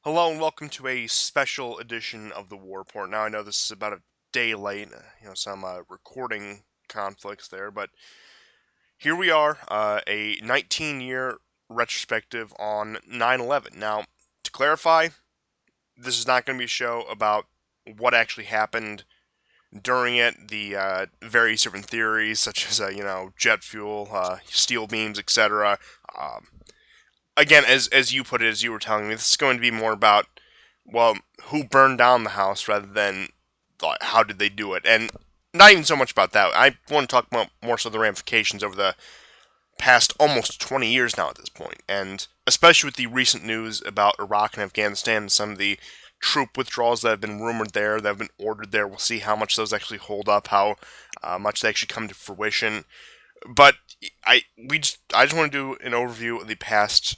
Hello and welcome to a special edition of the War Report. Now I know this is about a day late, some recording conflicts there, but here we are, a 19-year retrospective on 9/11. Now, to clarify, this is not going to be a show about what actually happened during it, the various different theories such as jet fuel, steel beams, etc. Um, Again, as you put it, as you were telling me, this is going to be more about who burned down the house rather than like, how did they do it, and not even so much about that. I want to talk about more so the ramifications over the past almost 20 years now at this point, and especially with the recent news about Iraq and Afghanistan and some of the troop withdrawals that have been rumored there, that have been ordered there. We'll see how much those actually hold up, how much they actually come to fruition. But I just want to do an overview of the past,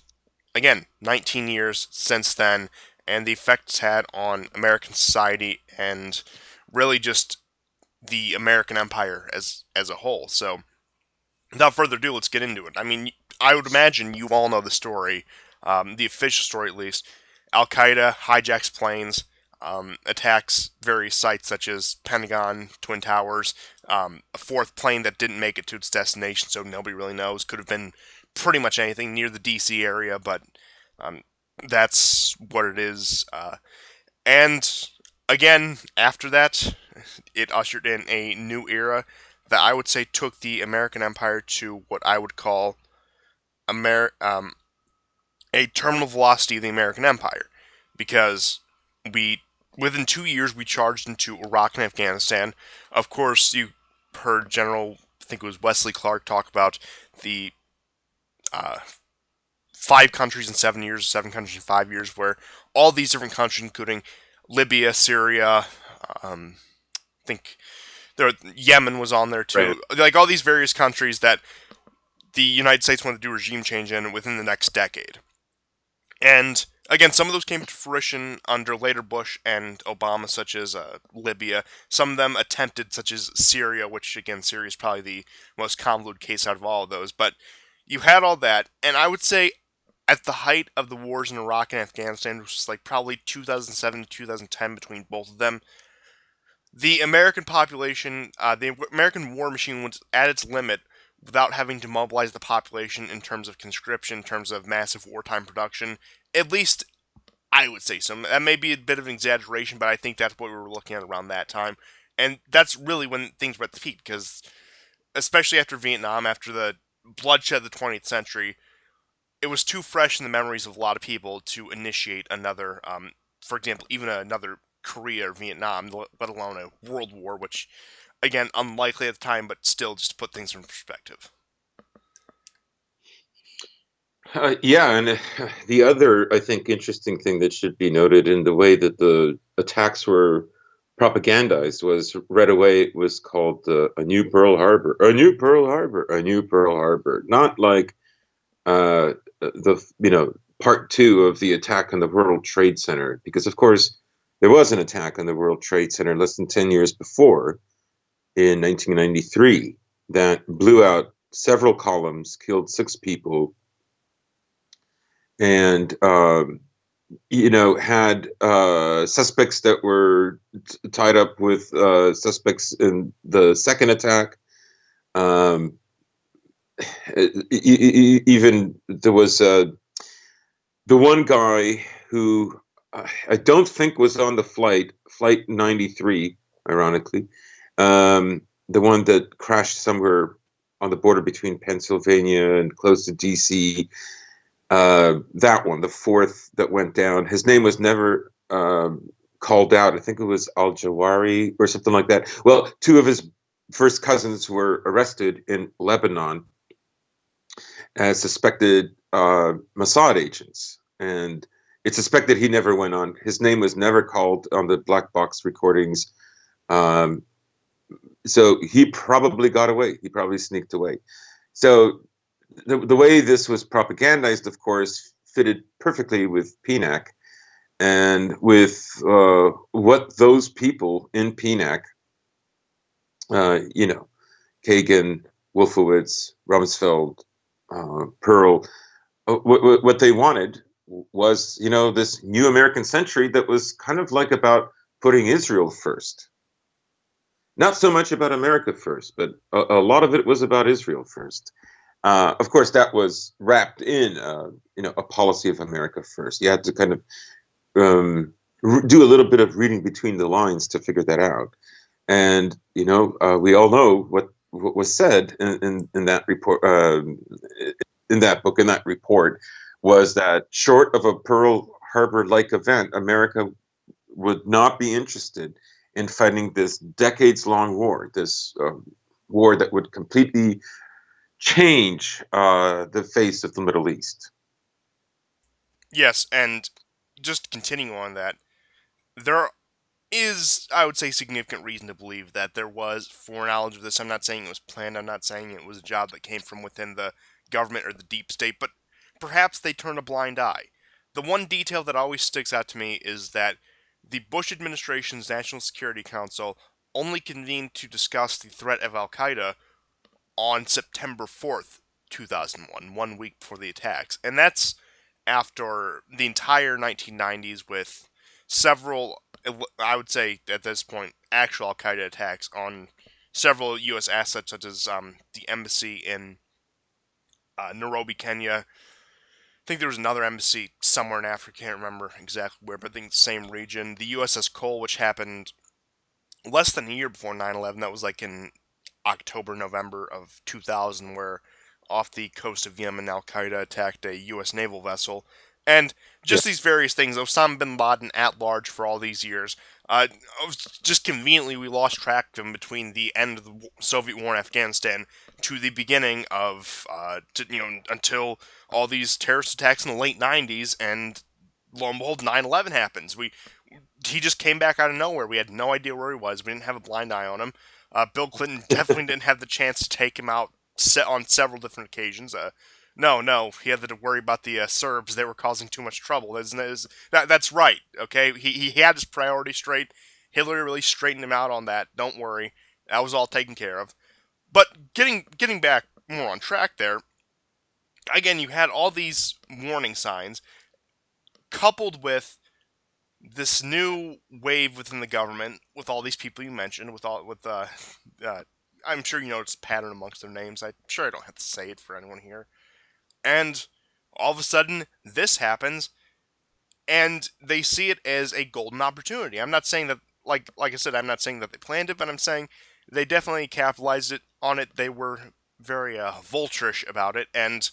again, 19 years since then, and the effect it's had on American society and really just the American empire as a whole. So, without further ado, let's get into it. I mean, I would imagine you all know the story, the official story at least. Al Qaeda hijacks planes, attacks various sites such as Pentagon, Twin Towers, a fourth plane that didn't make it to its destination, so nobody really knows. Could have been pretty much anything near the DC area, but um, that's what it is. And again, after that, it ushered in a new era that I would say took the American empire to what I would call Amer- um, a terminal velocity of the American empire, because we within 2 years we charged into Iraq and Afghanistan. Of course, you heard General, I think it was Wesley Clark, talk about the uh, 5 countries in 7 years, 7 countries in 5 years, where all these different countries, including Libya, Syria, I think Yemen was on there Right. too. Like all these various countries that the United States wanted to do regime change in within the next decade. And again, some of those came to fruition under later Bush and Obama, such as Libya. Some of them attempted, such as Syria, which again, Syria is probably the most convoluted case out of all of those. But you had all that, and I would say at the height of the wars in Iraq and Afghanistan, which was like probably 2007 to 2010 between both of them, the American population, the American war machine was at its limit without having to mobilize the population in terms of conscription, in terms of massive wartime production. At least I would say so. That may be a bit of an exaggeration, but I think that's what we were looking at around that time. And that's really when things were at the peak, because especially after Vietnam, after the bloodshed of the 20th century, it was too fresh in the memories of a lot of people to initiate another, for example, even another Korea or Vietnam, let alone a world war, which, again, unlikely at the time, but still just to put things in perspective. Yeah, and the other, I think, interesting thing that should be noted in the way that the attacks were propagandized was right away it was called a new Pearl Harbor, a new Pearl Harbor, a new Pearl Harbor. Not like the part two of the attack on the World Trade Center, because of course there was an attack on the World Trade Center less than 10 years before in 1993 that blew out several columns, killed 6 people, and had suspects that were tied up with suspects in the second attack. Um, Even there was the one guy who I don't think was on the Flight 93, ironically, the one that crashed somewhere on the border between Pennsylvania and close to DC. That one, the fourth that went down, his name was never called out. I think it was Al Jawari or something like that. Well, 2 of his first cousins were arrested in Lebanon as suspected Mossad agents, and it's suspected he never went on. His name was never called on the black box recordings, um, so he probably got away. He probably sneaked away. So the way this was propagandized, of course, fitted perfectly with PNAC and with what those people in PNAC, you know, Kagan, Wolfowitz, Rumsfeld, Pearl, what they wanted. was, this new American century that was kind of like about putting Israel first. Not so much about America first, but a lot of it was about Israel first. Of course, that was wrapped in, a policy of America first. You had to kind of do a little bit of reading between the lines to figure that out. And we all know what was said in that report, in that book, in that report, was that short of a Pearl Harbor-like event, America would not be interested in fighting this decades-long war, this war that would completely change the face of the Middle East. Yes, and just continuing on that, there is, I would say, significant reason to believe that there was foreknowledge of this. I'm not saying it was planned. I'm not saying it was a job that came from within the government or the deep state, but perhaps they turned a blind eye. The one detail that always sticks out to me is that the Bush administration's National Security Council only convened to discuss the threat of Al Qaeda on September 4th, 2001, 1 week before the attacks. And that's after the entire 1990s with several, I would say at this point, actual Al Qaeda attacks on several U.S. assets, such as the embassy in Nairobi, Kenya. I think there was another embassy somewhere in Africa, can't remember exactly where, but I think the same region. The USS Cole, which happened less than a year before 9/11, that was like in October, November of 2000, where off the coast of Yemen, Al Qaeda attacked a U.S. naval vessel. And Yeah. just these various things, Osama bin Laden at large for all these years. Uh, just conveniently, we lost track of him between the end of the Soviet war in Afghanistan to the beginning of, until all these terrorist attacks in the late 90s, and lo and behold, 9/11 happens. He just came back out of nowhere. We had no idea where he was. We didn't have a blind eye on him. Bill Clinton definitely didn't have the chance to take him out on several different occasions. No, he had to worry about the Serbs. They were causing too much trouble. That's right, okay? He had his priorities straight. Hillary really straightened him out on that. Don't worry. That was all taken care of. But getting back more on track there, again, you had all these warning signs coupled with this new wave within the government, with all these people you mentioned, I'm sure you know it's a pattern amongst their names. I'm sure I don't have to say it for anyone here. And all of a sudden, this happens, and they see it as a golden opportunity. I'm not saying that, like I said, I'm not saying that they planned it, but I'm saying they definitely capitalized on it. They were very vulturish about it, and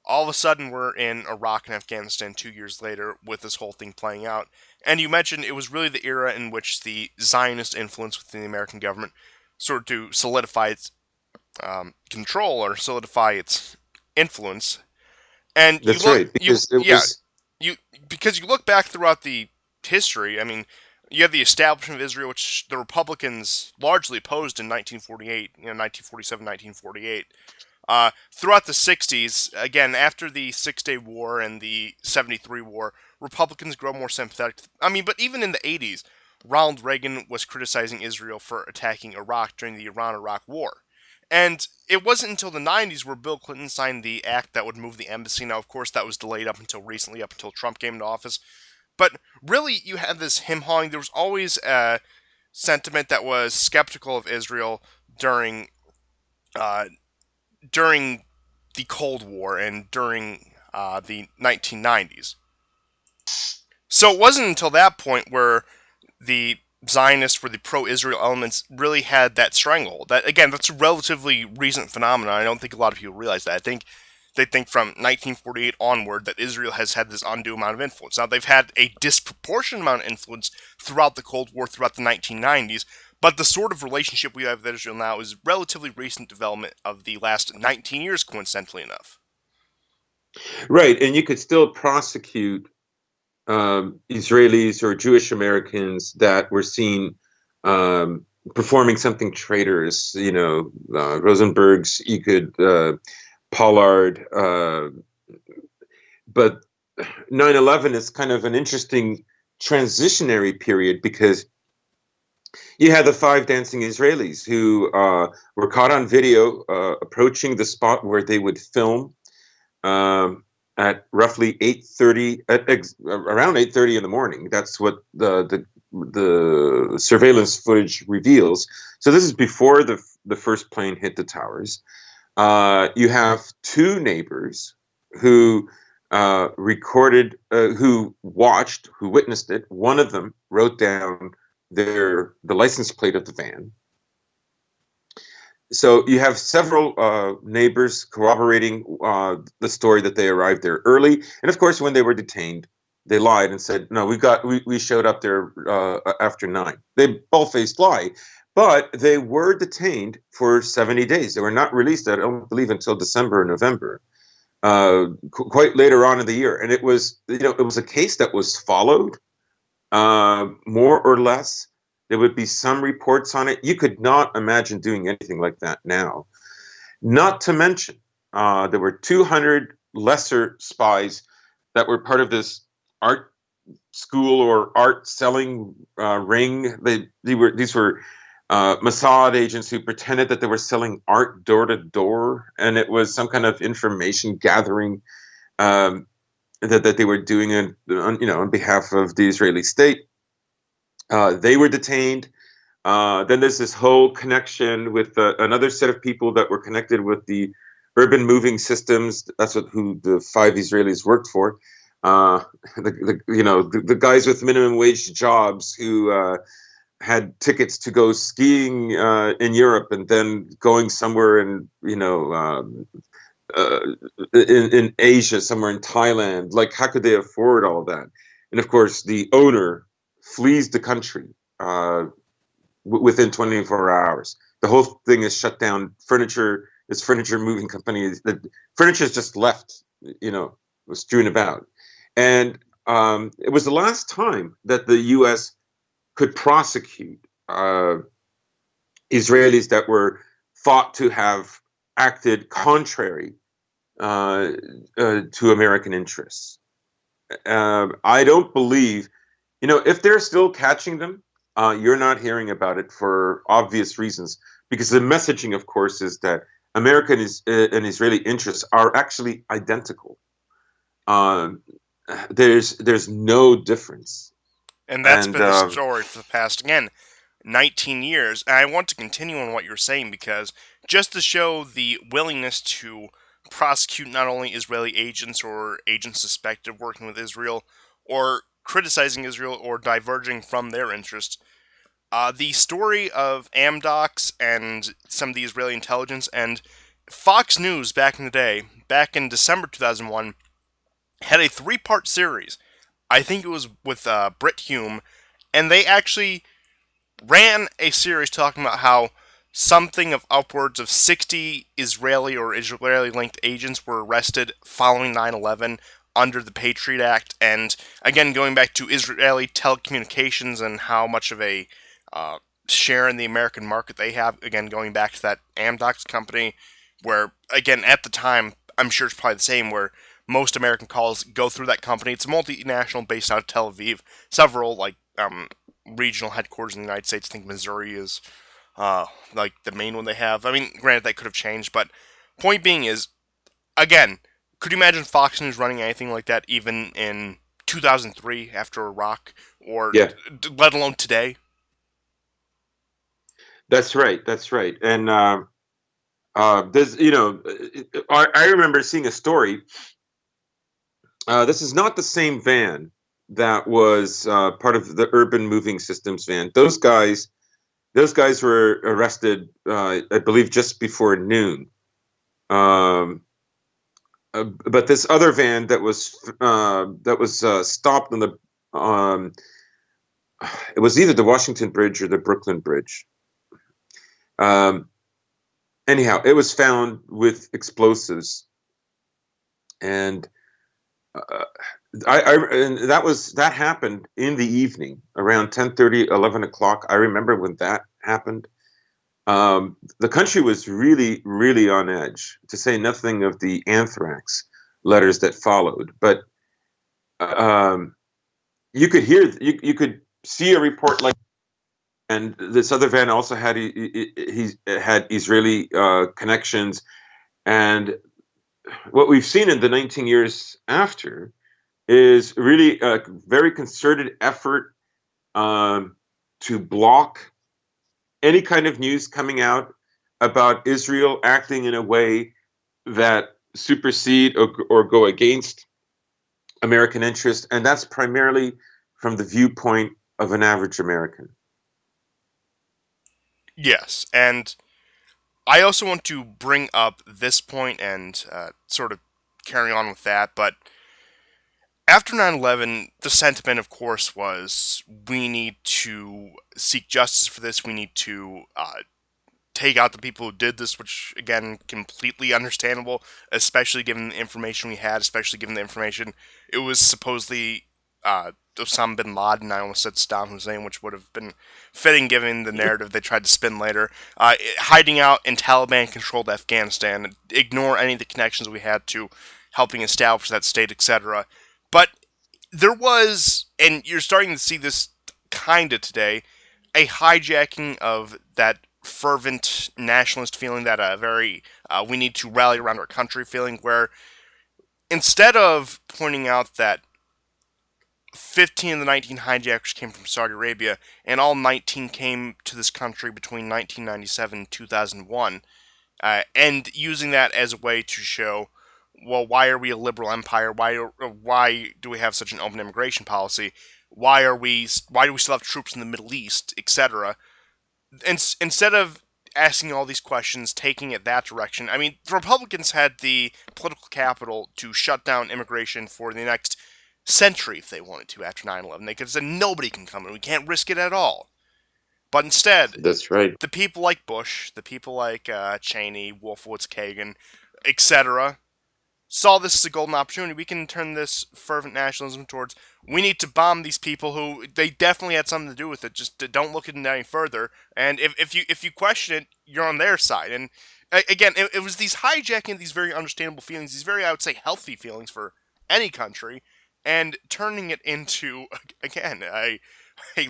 all of a sudden we're in Iraq and Afghanistan 2 years later with this whole thing playing out. And you mentioned it was really the era in which the Zionist influence within the American government sort of to solidify its control or solidify its influence. And you That's look, right, because it was you because you look back throughout the history. I mean, you have the establishment of Israel, which the Republicans largely opposed in 1948, 1947, 1948. Throughout the 60s, again, after the Six Day War and the 73 War, Republicans grow more sympathetic. I mean, but even in the 80s, Ronald Reagan was criticizing Israel for attacking Iraq during the Iran-Iraq War. And it wasn't until the 90s where Bill Clinton signed the act that would move the embassy. Now, of course, that was delayed up until recently, up until Trump came into office. But really, you had this him-hawing. There was always a sentiment that was skeptical of Israel during uh, during the Cold War and during the 1990s. So it wasn't until that point where the Zionists, where the pro-Israel elements really had that stranglehold. That again, that's a relatively recent phenomenon. I don't think a lot of people realize that. I think they think from 1948 onward that Israel has had this undue amount of influence. Now they've had a disproportionate amount of influence throughout the Cold War, throughout the 1990s. But the sort of relationship we have with Israel now is relatively recent development of the last 19 years, coincidentally enough. right, and you could still prosecute Israelis or Jewish Americans that were seen performing something traitorous. Rosenberg's, you could Pollard, but 9/11 is kind of an interesting transitionary period because you had the five dancing Israelis who were caught on video approaching the spot where they would film. at roughly 8:30, around 8:30 in the morning. That's what the surveillance footage reveals. So this is before the first plane hit the towers. You have two neighbors who who watched, who witnessed it. One of them wrote down the license plate of the van. So you have several neighbors corroborating the story that they arrived there early, and of course, when they were detained, they lied and said, "No, we showed up there after 9." They bold-faced lie, but they were detained for 70 days. They were not released, I don't believe, until December or November, quite later on in the year. And it was, it was a case that was followed, more or less. There would be some reports on it. You could not imagine doing anything like that now. Not to mention, there were 200 lesser spies that were part of this art school or art selling ring. These were Mossad agents who pretended that they were selling art door to door, and it was some kind of information gathering that they were doing on behalf of the Israeli state. They were detained. Then there's this whole connection with another set of people that were connected with the urban moving systems. That's who the 5 Israelis worked for. The guys with minimum wage jobs who had tickets to go skiing in Europe and then going somewhere in Asia, somewhere in Thailand. Like, how could they afford all that? And of course, the owner flees the country within 24 hours. The whole thing is shut down. This furniture moving company, the furniture is just left, was strewn about. And it was the last time that the U.S. could prosecute Israelis that were thought to have acted contrary to American interests. I don't believe, if they're still catching them, you're not hearing about it for obvious reasons, because the messaging, of course, is that American and Israeli interests are actually identical. There's no difference. And that's been the story for the past, again, 19 years. And I want to continue on what you're saying, because just to show the willingness to prosecute not only Israeli agents or agents suspected of working with Israel or criticizing Israel or diverging from their interests, the story of Amdocs and some of the Israeli intelligence and Fox News back in the day, back in December 2001, had a 3-part series. I think it was with Brit Hume, and they actually ran a series talking about how something of upwards of 60 Israeli or Israeli-linked agents were arrested following 9/11 under the Patriot Act, and again, going back to Israeli telecommunications and how much of a share in the American market they have, again, going back to that Amdocs company, where, again, at the time, I'm sure it's probably the same, where most American calls go through that company. It's a multinational based out of Tel Aviv. Several, regional headquarters in the United States. I think Missouri is, the main one they have. I mean, granted, that could have changed, but point being is, again, could you imagine Fox News running anything like that even in 2003 after Iraq, or let alone today? That's right. And there's, I remember seeing a story. This is not the same van that was part of the urban moving systems van. Those guys were arrested, I believe, just before noon. But this other van that was stopped on the, it was either the Washington Bridge or the Brooklyn Bridge. Anyhow, it was found with explosives, and and that happened in the evening around 10:30, 11 o'clock. I remember when that happened. The country was really, really on edge, to say nothing of the anthrax letters that followed. But you could see a report like, and this other van also had he had Israeli connections, and what we've seen in the 19 years after is really a very concerted effort um, to block any kind of news coming out about Israel acting in a way that supersede or go against American interest, and that's primarily from the viewpoint of an average American. Yes, and I also want to bring up this point and sort of carry on with that, but after 9/11, the sentiment, of course, was we need to seek justice for this. We need to take out the people who did this, which, again, completely understandable, especially given the information we had, especially given the information it was supposedly Osama bin Laden. I almost said Saddam Hussein, which would have been fitting given the narrative they tried to spin later. Hiding out in Taliban controlled Afghanistan, ignore any of the connections we had to helping establish that state, etc. But there was, and you're starting to see this kind of today, a hijacking of that fervent nationalist feeling, that very we need to rally around our country feeling, where instead of pointing out that 15 of the 19 hijackers came from Saudi Arabia, and all 19 came to this country between 1997 and 2001, and using that as a way to show, well, why are we a liberal empire? Why do we have such an open immigration policy? Why do we still have troops in the Middle East, etc.? And instead of asking all these questions, taking it that direction, I mean, the Republicans had the political capital to shut down immigration for the next century if they wanted to after 9/11. They could have said nobody can come in, we can't risk it at all. But instead, That's right. the people like Bush, the people like Cheney, Wolfowitz, Kagan, etc., saw this as a golden opportunity. We can turn this fervent nationalism towards, we need to bomb these people who they definitely had something to do with it. Just don't look into it any further. And if you question it, you're on their side. And again, it was these hijacking these very understandable feelings, these very, I would say, healthy feelings for any country, and turning it into, again, a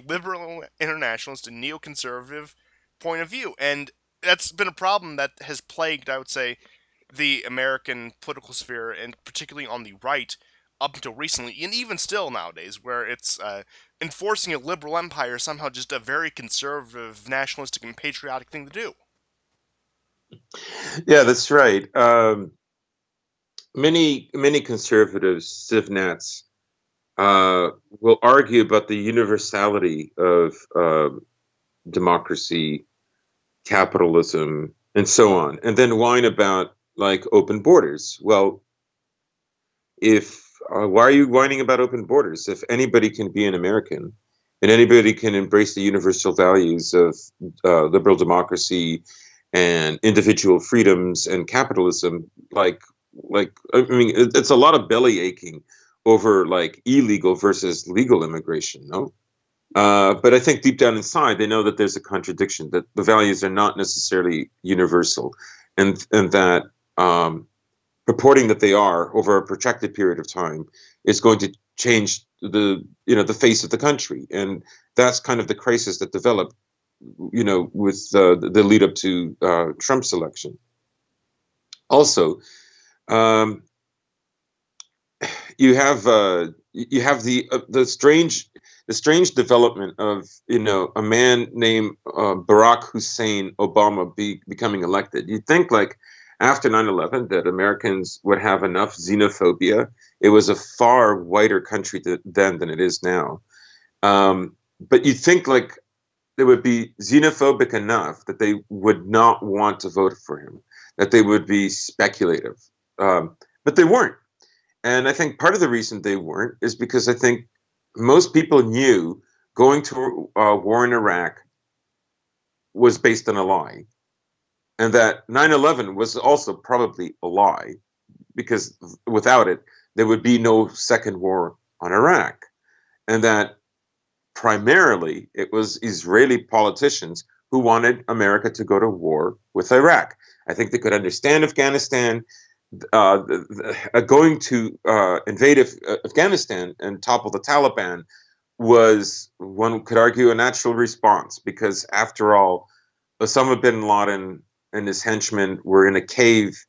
liberal internationalist and neoconservative point of view. And that's been a problem that has plagued, I would say, the American political sphere, and particularly on the right, up until recently, and even still nowadays, where it's enforcing a liberal empire is somehow just a very conservative, nationalistic, and patriotic thing to do. Yeah, that's right. Many conservatives, civnats, will argue about the universality of democracy, capitalism, and so on, and then whine about like open borders. Well, if why are you whining about open borders? If anybody can be an American, and anybody can embrace the universal values of liberal democracy and individual freedoms and capitalism, like I mean, it's a lot of belly aching over like illegal versus legal immigration, no? But I think deep down inside, they know that there's a contradiction, that the values are not necessarily universal, and that purporting that they are over a protracted period of time is going to change the face of the country, and that's kind of the crisis that developed, with the lead up to Trump's election. Also, um, you have the strange development of a man named Barack Hussein Obama becoming elected. You'd think like after 9/11 that Americans would have enough xenophobia. It was a far whiter country then than it is now. But you'd think like they would be xenophobic enough that they would not want to vote for him, that they would be speculative. But they weren't. And I think part of the reason they weren't is because I think most people knew going to war in Iraq was based on a lie, and that 9/11 was also probably a lie, because without it, there would be no second war on Iraq, and that primarily it was Israeli politicians who wanted America to go to war with Iraq. I think they could understand Afghanistan. Going to invade Afghanistan and topple the Taliban was, one could argue, a natural response, because after all, Osama bin Laden and his henchmen were in a cave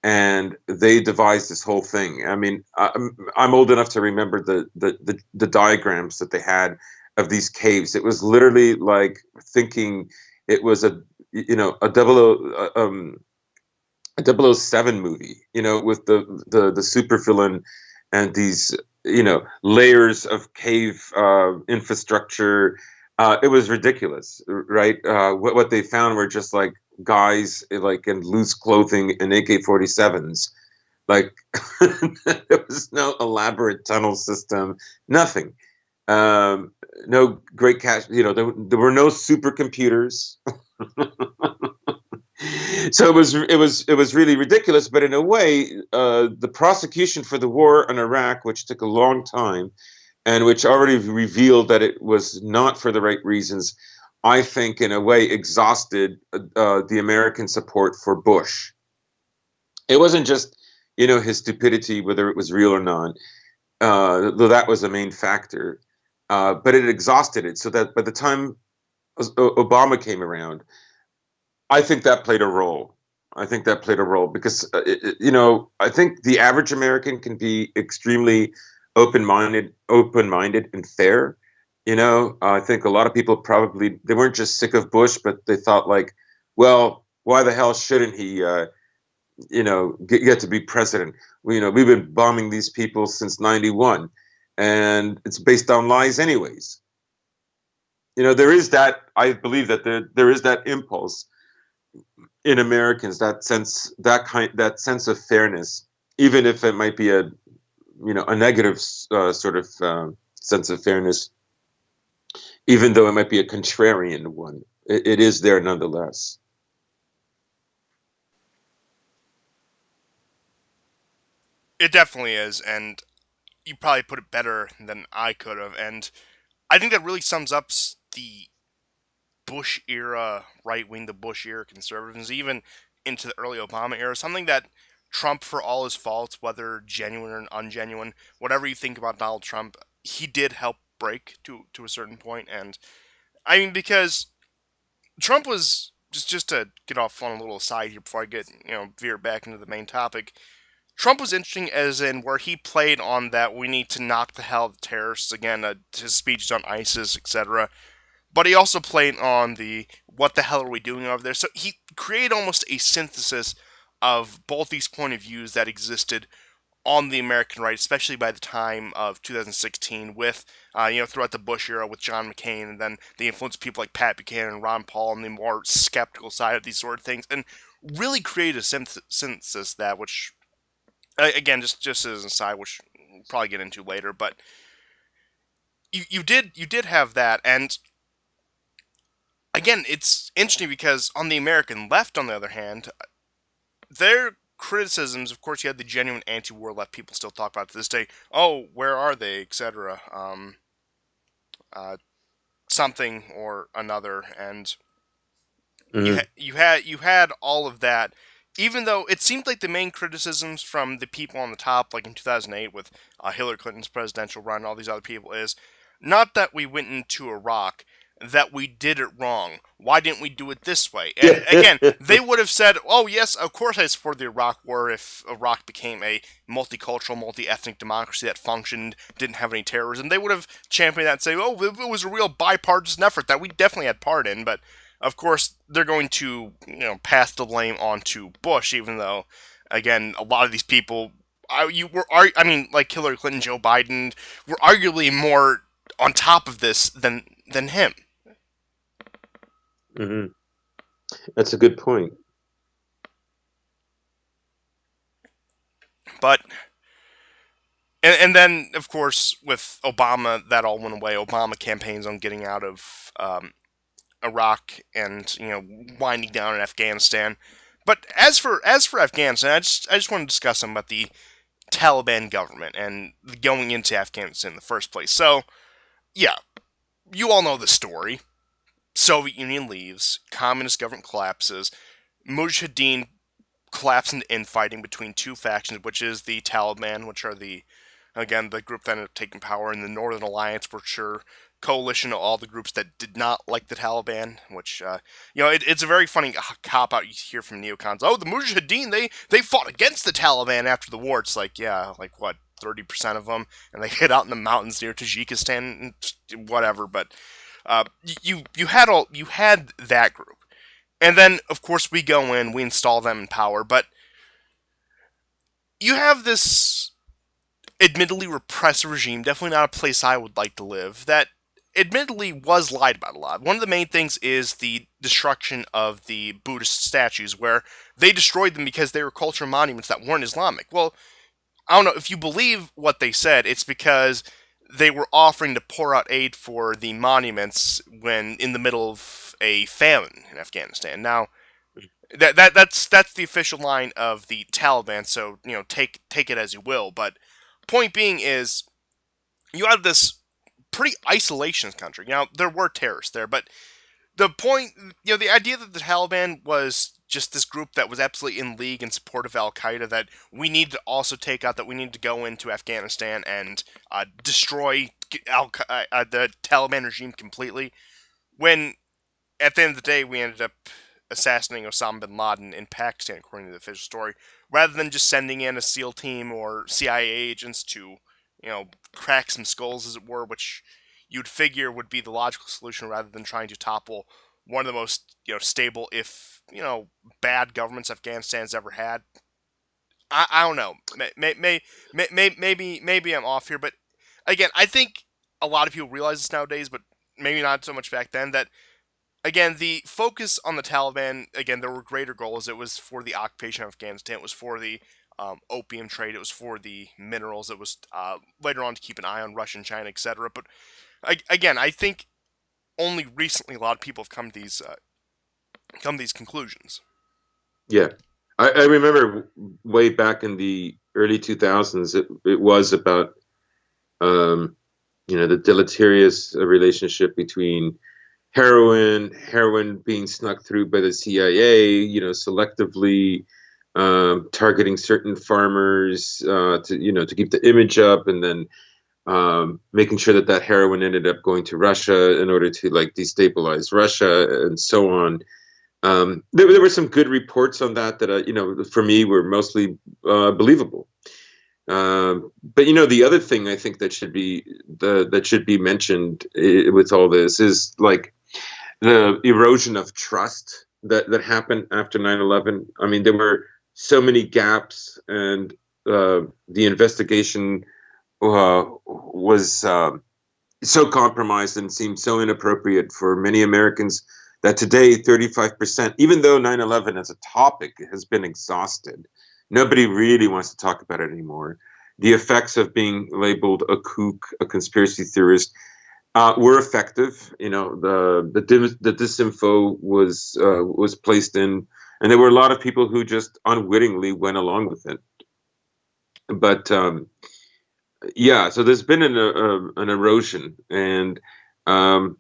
and they devised this whole thing. I mean, I'm old enough to remember the diagrams that they had of these caves. It was literally like thinking it was a 007 movie, with the supervillain and these, layers of cave infrastructure. It was ridiculous, right? What they found were just like guys like in loose clothing and AK-47s. Like there was no elaborate tunnel system, nothing. No great cash. There were no supercomputers. So it was really ridiculous. But in a way, the prosecution for the war in Iraq, which took a long time, and which already revealed that it was not for the right reasons, I think in a way exhausted the American support for Bush. It wasn't just his stupidity, whether it was real or not, though that was a main factor, but it exhausted it. So that by the time Obama came around, I think that played a role. I think that played a role because, I think the average American can be extremely open-minded and fair. I think a lot of people probably they weren't just sick of Bush, but they thought like, well, why the hell shouldn't he, get to be president? We've been bombing these people since '91, and it's based on lies, anyways. There is that. I believe that there is that impulse in Americans, that sense of fairness, even if it might be a negative sort of sense of fairness, even though it might be a contrarian one, it is there nonetheless. It definitely is, and you probably put it better than I could have. And I think that really sums up the Bush era right wing, the Bush era conservatives, even into the early Obama era. Something that Trump, for all his faults, whether genuine or ungenuine, whatever you think about Donald Trump, he did help break to a certain point. And I mean, because Trump was just to get off on a little aside here before I get veer back into the main topic. Trump was interesting as in where he played on that we need to knock the hell out of the terrorists again. His speeches on ISIS, etc. But he also played on the what the hell are we doing over there. So he created almost a synthesis of both these point of views that existed on the American right, especially by the time of 2016, with throughout the Bush era with John McCain, and then the influence of people like Pat Buchanan and Ron Paul on the more skeptical side of these sort of things, and really created a synthesis that, which again, just as an aside, which we'll probably get into later, but you did have that, and again, it's interesting because on the American left, on the other hand, their criticisms, of course, you had the genuine anti-war left people still talk about to this day. Oh, where are they, etc. Uh, Something or another, and Hmm. you had all of that. Even though it seemed like the main criticisms from the people on the top, like in 2008 with Hillary Clinton's presidential run, and all these other people, is not that we went into Iraq, that we did it wrong. Why didn't we do it this way? And again, they would have said, "Oh yes, of course I support the Iraq War if Iraq became a multicultural, multi-ethnic democracy that functioned, didn't have any terrorism." They would have championed that and say, "Oh, it was a real bipartisan effort that we definitely had part in." But of course, they're going to pass the blame on to Bush, even though, again, a lot of these people, I mean, like Hillary Clinton, Joe Biden, were arguably more on top of this than him. Hmm. That's a good point. But and then of course with Obama, that all went away. Obama campaigns on getting out of Iraq and winding down in Afghanistan. But as for Afghanistan, I just want to discuss some about the Taliban government and going into Afghanistan in the first place. So yeah, you all know the story. Soviet Union leaves, communist government collapses, Mujahideen collapse into infighting between two factions, which is the Taliban, which are the Again, the group that ended up taking power in the Northern Alliance were sure coalition of all the groups that did not like the Taliban, which it's a very funny cop out you hear from neocons. Oh, the Mujahideen, they fought against the Taliban after the war. It's like, yeah, like what, 30% of them, and they hid out in the mountains near Tajikistan, whatever. But you had that group, and then of course we go in, we install them in power, but you have this admittedly repressive regime, definitely not a place I would like to live, that admittedly was lied about a lot. One of the main things is the destruction of the Buddhist statues, where they destroyed them because they were cultural monuments that weren't Islamic. Well, I don't know, if you believe what they said, it's because they were offering to pour out aid for the monuments when in the middle of a famine in Afghanistan. Now, that's the official line of the Taliban, so take it as you will, but point being is you have this pretty isolationist country. Now there were terrorists there, but the point, the idea that the Taliban was just this group that was absolutely in league in support of Al Qaeda, that we need to also take out, that we need to go into Afghanistan and destroy the Taliban regime completely. When at the end of the day we ended up assassinating Osama bin Laden in Pakistan, according to the official story, rather than just sending in a SEAL team or CIA agents to, crack some skulls, as it were, which you'd figure would be the logical solution rather than trying to topple one of the most, stable, if, bad governments Afghanistan's ever had. I don't know. Maybe I'm off here, but again, I think a lot of people realize this nowadays, but maybe not so much back then, that again, the focus on the Taliban, again, there were greater goals. It was for the occupation of Afghanistan. It was for the opium trade. It was for the minerals. It was later on to keep an eye on Russia and China, etc. But again, I think only recently a lot of people have come to these conclusions. Yeah, I remember way back in the early 2000s, it was about um, the deleterious relationship between heroin being snuck through by the CIA, selectively targeting certain farmers to keep the image up, and then making sure that heroin ended up going to Russia in order to like destabilize Russia and so on. There were some good reports on that for me were mostly believable. But the other thing I think that should be mentioned with all this is like the erosion of trust that happened after 9/11. I mean, there were so many gaps, and the investigation was so compromised and seemed so inappropriate for many Americans that today 35%, even though 9/11 as a topic has been exhausted, nobody really wants to talk about it anymore. The effects of being labeled a kook, a conspiracy theorist, were effective. The disinfo was placed in, and there were a lot of people who just unwittingly went along with it. But yeah, so there's been an erosion, um,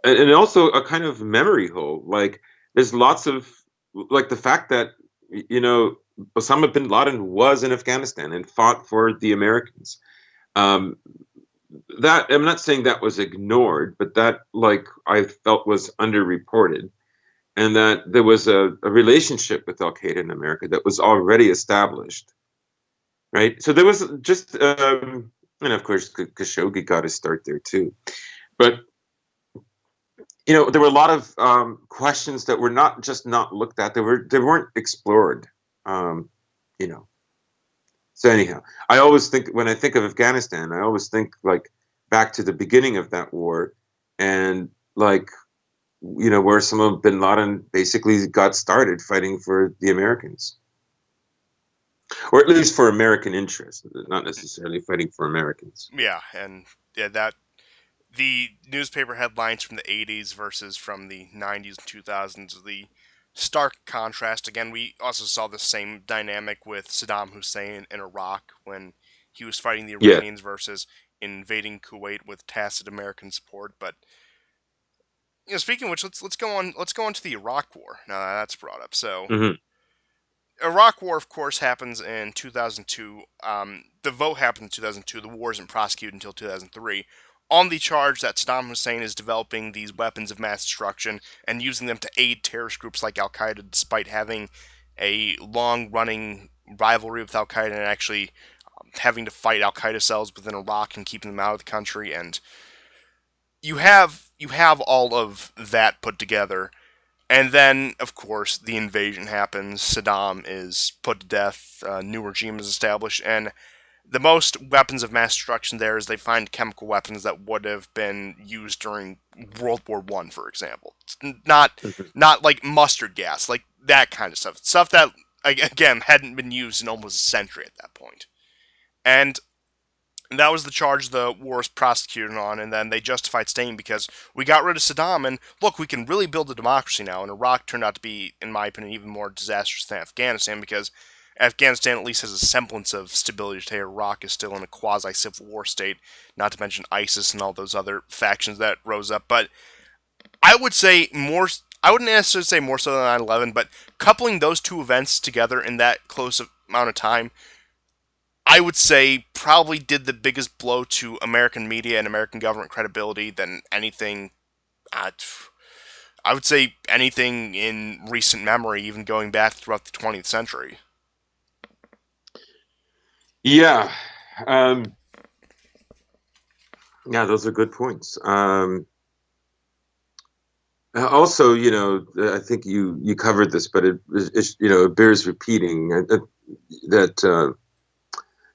and also a kind of memory hole. Like there's lots of like the fact that Osama bin Laden was in Afghanistan and fought for the Americans. Um, that I'm not saying that was ignored, but that like I felt was underreported, and that there was a relationship with Al Qaeda in America that was already established, right? So there was just, and of course Khashoggi got his start there too, but there were a lot of questions that were not just not looked at; they weren't explored, um, you know. So anyhow, I always think when I think of Afghanistan, I always think like back to the beginning of that war, and like where Osama bin Laden basically got started fighting for the Americans, or at least for American interests, not necessarily fighting for Americans. Yeah, and yeah, that the newspaper headlines from the 80s versus from the 90s and 2000s, the stark contrast. Again, we also saw the same dynamic with Saddam Hussein in Iraq when he was fighting the Yeah. Iranians versus invading Kuwait with tacit American support. But speaking of which, let's go on to the Iraq War. Now that that's brought up. So Hmm. Iraq War, of course, happens in 2002. The vote happened in 2002. The war isn't prosecuted until 2003 on the charge that Saddam Hussein is developing these weapons of mass destruction and using them to aid terrorist groups like Al Qaeda, despite having a long running rivalry with Al Qaeda and actually having to fight Al Qaeda cells within Iraq and keeping them out of the country. And you have all of that put together, and then, of course, the invasion happens. Saddam is put to death. A new regime is established, and the most weapons of mass destruction there is they find chemical weapons that would have been used during World War One, for example. Not Mhm. not like mustard gas, like that kind of stuff that again hadn't been used in almost a century at that point. And that was the charge the war was prosecuted on, and then they justified staying because we got rid of Saddam, and look, we can really build a democracy now. And Iraq turned out to be, in my opinion, even more disastrous than Afghanistan because Afghanistan at least has a semblance of stability today. Iraq is still in a quasi civil war state, not to mention ISIS and all those other factions that rose up. But I would say more. I wouldn't necessarily say more so than 9/11, but coupling those two events together in that close amount of time, I would say probably did the biggest blow to American media and American government credibility than anything. Uh, I would say anything in recent memory, even going back throughout the 20th century. Yeah. Um, yeah, those are good points. Also, I think you covered this, but it bears repeating that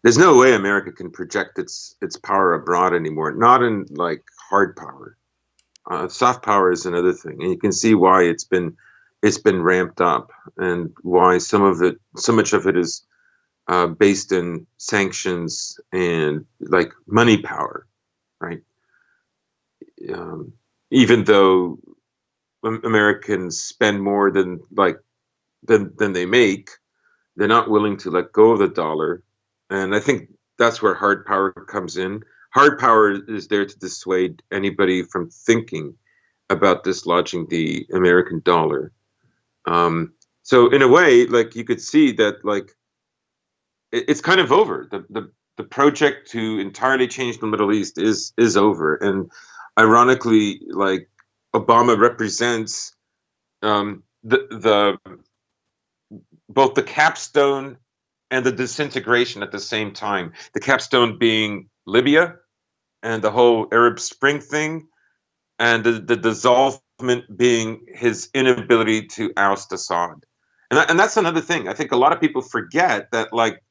there's no way America can project its power abroad anymore. Not in like hard power. Soft power is another thing, and you can see why it's been ramped up, and why so much of it is based in sanctions and like money power, right? Um, Even though Americans spend more than they make, they're not willing to let go of the dollar, and I think that's where hard power comes in. Hard power is there to dissuade anybody from thinking about dislodging the American dollar. Um, so in a way, like you could see that, like it's kind of over. The project to entirely change the Middle East is over, and ironically, like Obama represents the both the capstone and the disintegration at the same time. The capstone being Libya and the whole Arab Spring thing, and the dissolvement being his inability to oust Assad. And that's another thing. I think a lot of people forget that like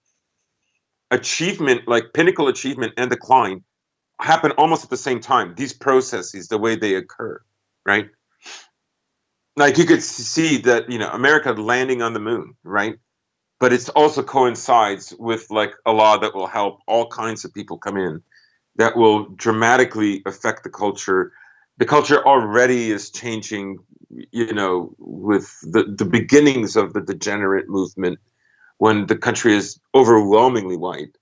achievement, like pinnacle achievement and decline, happen almost at the same time. These processes, the way they occur, right? Like you could see that America landing on the moon, right? But it also coincides with like a law that will help all kinds of people come in, that will dramatically affect the culture. The culture already is changing, with the beginnings of the degenerate movement when the country is overwhelmingly white.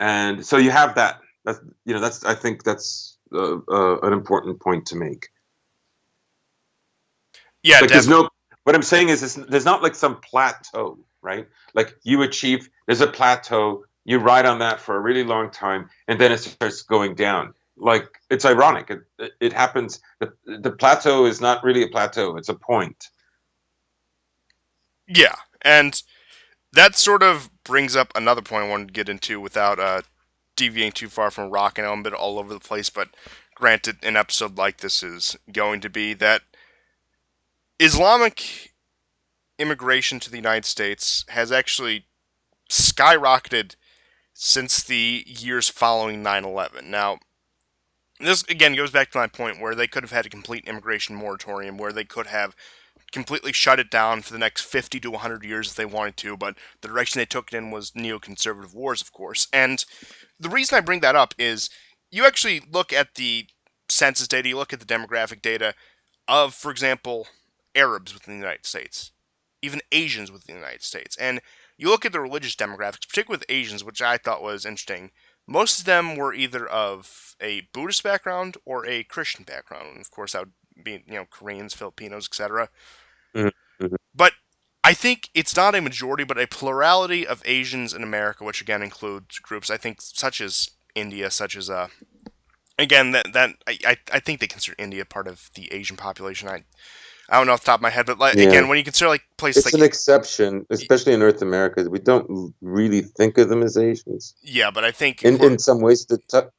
And so you have that. That's I think that's an important point to make. Yeah, Like there's definitely. no. What I'm saying is, there's not like some plateau, right? Like you achieve, there's a plateau. You ride on that for a really long time, and then it starts going down. Like it's ironic. It happens. The plateau is not really a plateau. It's a point. Yeah, and that sort of brings up another point I wanted to get into without deviating too far from rock and I'm a bit all over the place. But granted, an episode like this is going to be that Islamic immigration to the United States has actually skyrocketed since the years following 9/11. Now, this again goes back to my point where they could have had a complete immigration moratorium, where they could have completely shut it down for the next 50 to 100 years if they wanted to, but the direction they took it in was neoconservative wars, of course. And the reason I bring that up is you actually look at the census data, you look at the demographic data of, for example, Arabs within the United States, even Asians within the United States, and you look at the religious demographics, particularly with Asians, which I thought was interesting. Most of them were either of a Buddhist background or a Christian background, and of course that would be Koreans, Filipinos, etc. Mhm. But I think it's not a majority, but a plurality of Asians in America, which again includes groups I think such as India, such as again I think they consider India part of the Asian population. I don't know off the top of my head, but like Yeah, again, when you consider like places it's like an exception, especially in North America. We don't really think of them as Asians. yeah, but I think In some ways,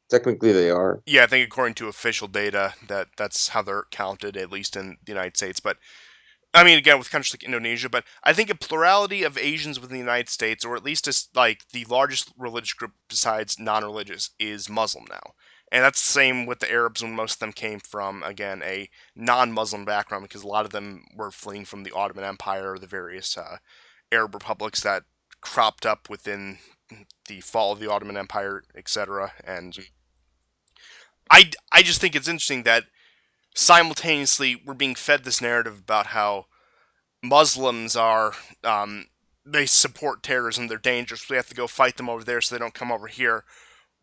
technically they are. yeah, I think according to official data that's how they're counted, at least in the United States. But I mean, again, with countries like Indonesia, but I think a plurality of Asians within the United States, or at least as like the largest religious group besides non-religious, is Muslim now. And that's the same with the Arabs when most of them came from, again, a non-Muslim background because a lot of them were fleeing from the Ottoman Empire or the various Arab republics that cropped up within the fall of the Ottoman Empire, etc. And I just think it's interesting that simultaneously we're being fed this narrative about how Muslims are they support terrorism, they're dangerous, we have to go fight them over there so they don't come over here.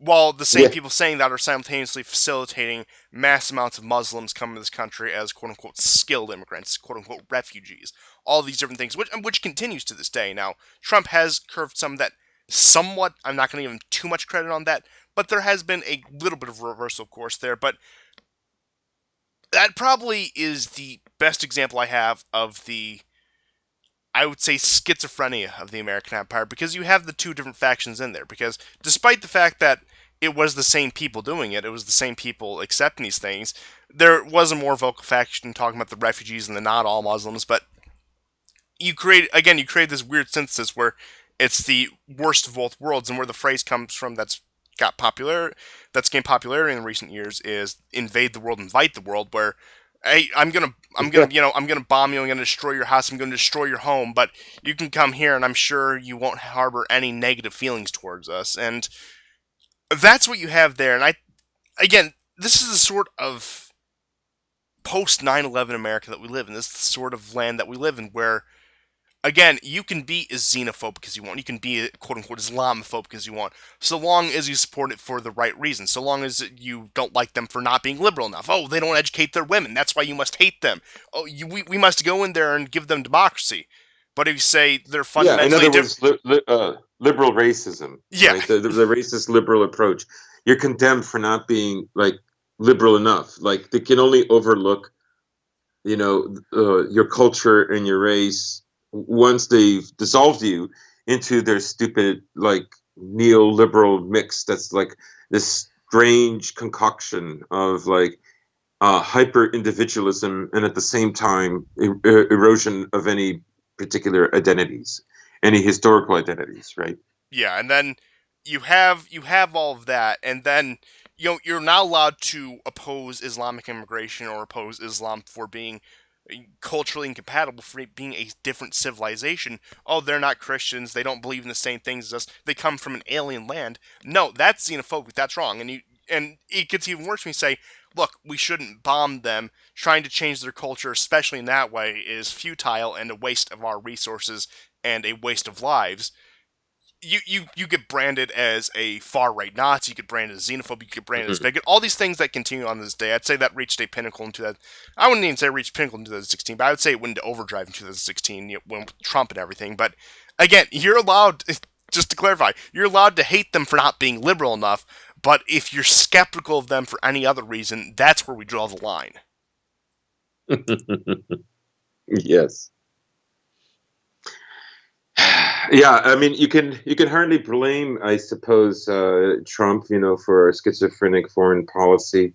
While the same Yeah, people saying that are simultaneously facilitating mass amounts of Muslims coming to this country as quote unquote skilled immigrants, quote unquote refugees, all these different things, which continues to this day. Now, Trump has curved some of that somewhat. I'm not going to give him too much credit on that, but there has been a little bit of reversal course there. But that probably is the best example I have of the I would say schizophrenia of the American Empire because you have the two different factions in there. Because despite the fact that it was the same people doing it, it was the same people accepting these things, there was a more vocal faction talking about the refugees and the not all Muslims. But you create this weird synthesis where it's the worst of both worlds, and where the phrase comes from that's gained popularity in recent years is invade the world, invite the world, where hey, yeah, I'm gonna bomb you. I'm gonna destroy your house. I'm gonna destroy your home. But you can come here, and I'm sure you won't harbor any negative feelings towards us. And that's what you have there. And again, this is the sort of post 9/11 America that we live in. This is the sort of land that we live in, where again, you can be as xenophobic as you want. You can be quote unquote Islamophobic as you want, so long as you support it for the right reasons. So long as you don't like them for not being liberal enough. Oh, they don't educate their women. That's why you must hate them. Oh, we must go in there and give them democracy. But if you say they're yeah. In fundamentally other different, words, liberal racism, yeah, right? The racist liberal approach. You're condemned for not being like liberal enough. Like they can only overlook, your culture and your race once they've dissolved you into their stupid like neoliberal mix. That's like this strange concoction of like hyper individualism and at the same time erosion of any particular identities, any historical identities, right? yeah, and then you have all of that, and then you're not allowed to oppose Islamic immigration or oppose Islam for being culturally incompatible, for being a different civilization. Oh, they're not Christians. They don't believe in the same things as us. They come from an alien land. No, that's xenophobic. That's wrong. And it gets even worse when you say, look, we shouldn't bomb them. Trying to change their culture, especially in that way, is futile and a waste of our resources and a waste of lives. You get branded as a far right Nazi, you get branded as xenophobe, you get branded as Mhm. bigot. All these things that continue on this day, I'd say that reached a pinnacle in 2000. I wouldn't even say it reached pinnacle in 2016, but I would say it went into overdrive in 2016, when with Trump and everything. But again, you're allowed, just to clarify, you're allowed to hate them for not being liberal enough. But if you're skeptical of them for any other reason, that's where we draw the line. Yes. Yeah, I mean, you can hardly blame, I suppose, Trump, for schizophrenic foreign policy.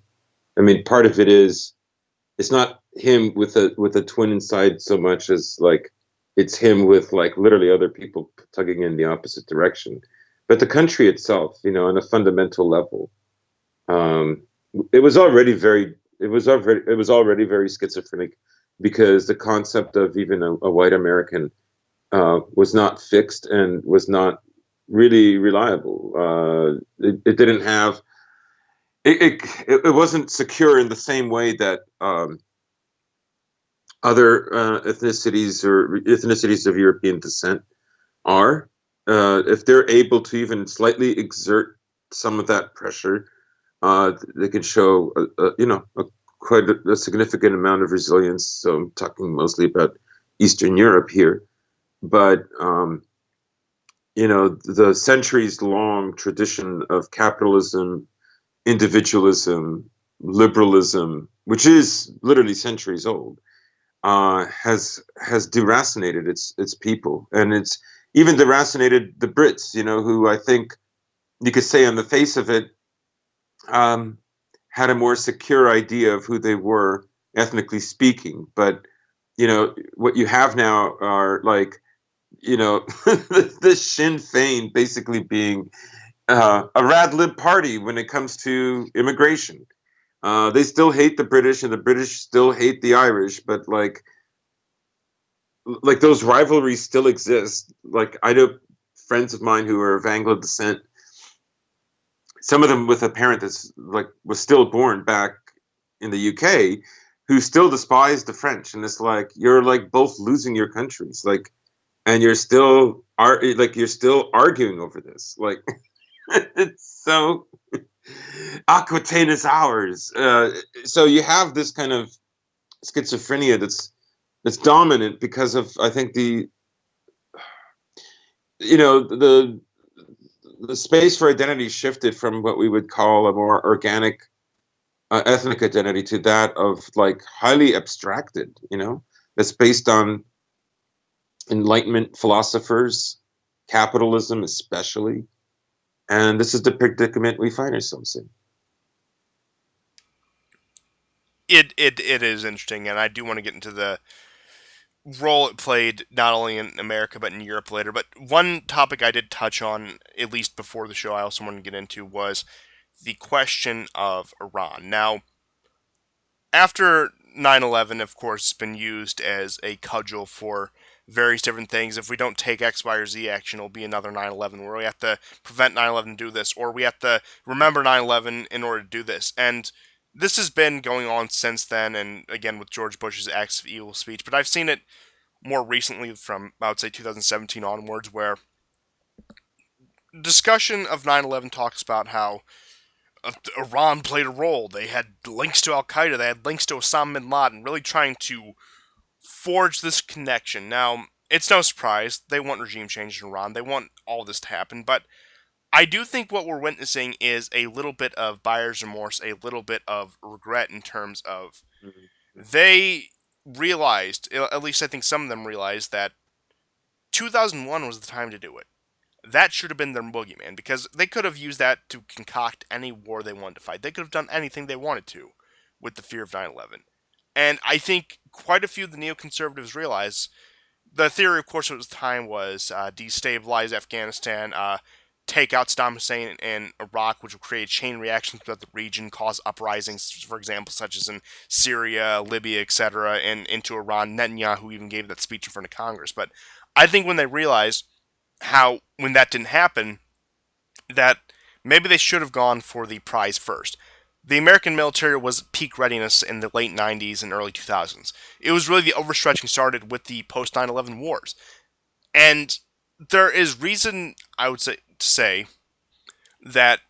I mean, part of it is it's not him with a twin inside so much as like it's him with like literally other people tugging in the opposite direction. But the country itself, on a fundamental level, um, it was already very schizophrenic because the concept of even a white American was not fixed and was not really reliable. It didn't have it wasn't secure in the same way that other ethnicities of European descent are. If they're able to even slightly exert some of that pressure, they can show quite a significant amount of resilience. So I'm talking mostly about Eastern Europe here. but the centuries-long tradition of capitalism, individualism, liberalism, which is literally centuries old, has deracinated its people, and it's even deracinated the Brits. Who I think you could say on the face of it um, had a more secure idea of who they were ethnically speaking. But what you have now are like the Sinn Féin basically being a rad lib party when it comes to immigration. They still hate the British, and the British still hate the Irish, but like those rivalries still exist. Like I know friends of mine who are of Anglo descent, some of them with a parent that's like was still born back in the UK, who still despise the French, and it's like you're like both losing your countries, like, and you're still arguing over this, like it's so Aquitaine is ours. So you have this kind of schizophrenia that's dominant because of I think you know the the space for identity shifted from what we would call a more organic ethnic identity to that of like highly abstracted, that's based on Enlightenment philosophers, capitalism especially, and this is the predicament we find ourselves in. It is interesting, and I do want to get into the role it played not only in America but in Europe later. But one topic I did touch on, at least before the show, I also wanted to get into was the question of Iran. Now, after 9/11, of course, it's been used as a cudgel for various different things. If we don't take X, Y, or Z action, it'll be another 9/11 where we have to prevent 9/11 to do this, or we have to remember 9/11 in order to do this. And this has been going on since then, and again with George Bush's acts of evil speech. But I've seen it more recently from, I would say, 2017 onwards, where discussion of 9/11 talks about how Iran played a role. They had links to Al Qaeda, they had links to Osama bin Laden, really trying to forge this connection. Now, it's no surprise they want regime change in Iran. They want all this to happen, but I do think what we're witnessing is a little bit of buyer's remorse, a little bit of regret in terms of they realized, at least I think some of them realized, that 2001 was the time to do it. That should have been their boogeyman because they could have used that to concoct any war they wanted to fight. They could have done anything they wanted to with the fear of 9/11. And I think quite a few of the neoconservatives realize the theory, of course, at the time was destabilize Afghanistan, take out Saddam Hussein in Iraq, which will create chain reactions throughout the region, cause uprisings, for example, such as in Syria, Libya, etc., and into Iran. Netanyahu even gave that speech in front of Congress. But I think when they realized how, when that didn't happen, that maybe they should have gone for the prize first. The American military was peak readiness in the late 90s and early 2000s. It was really the overstretching started with the post 9/11 wars. And there is reason, I would say, to say that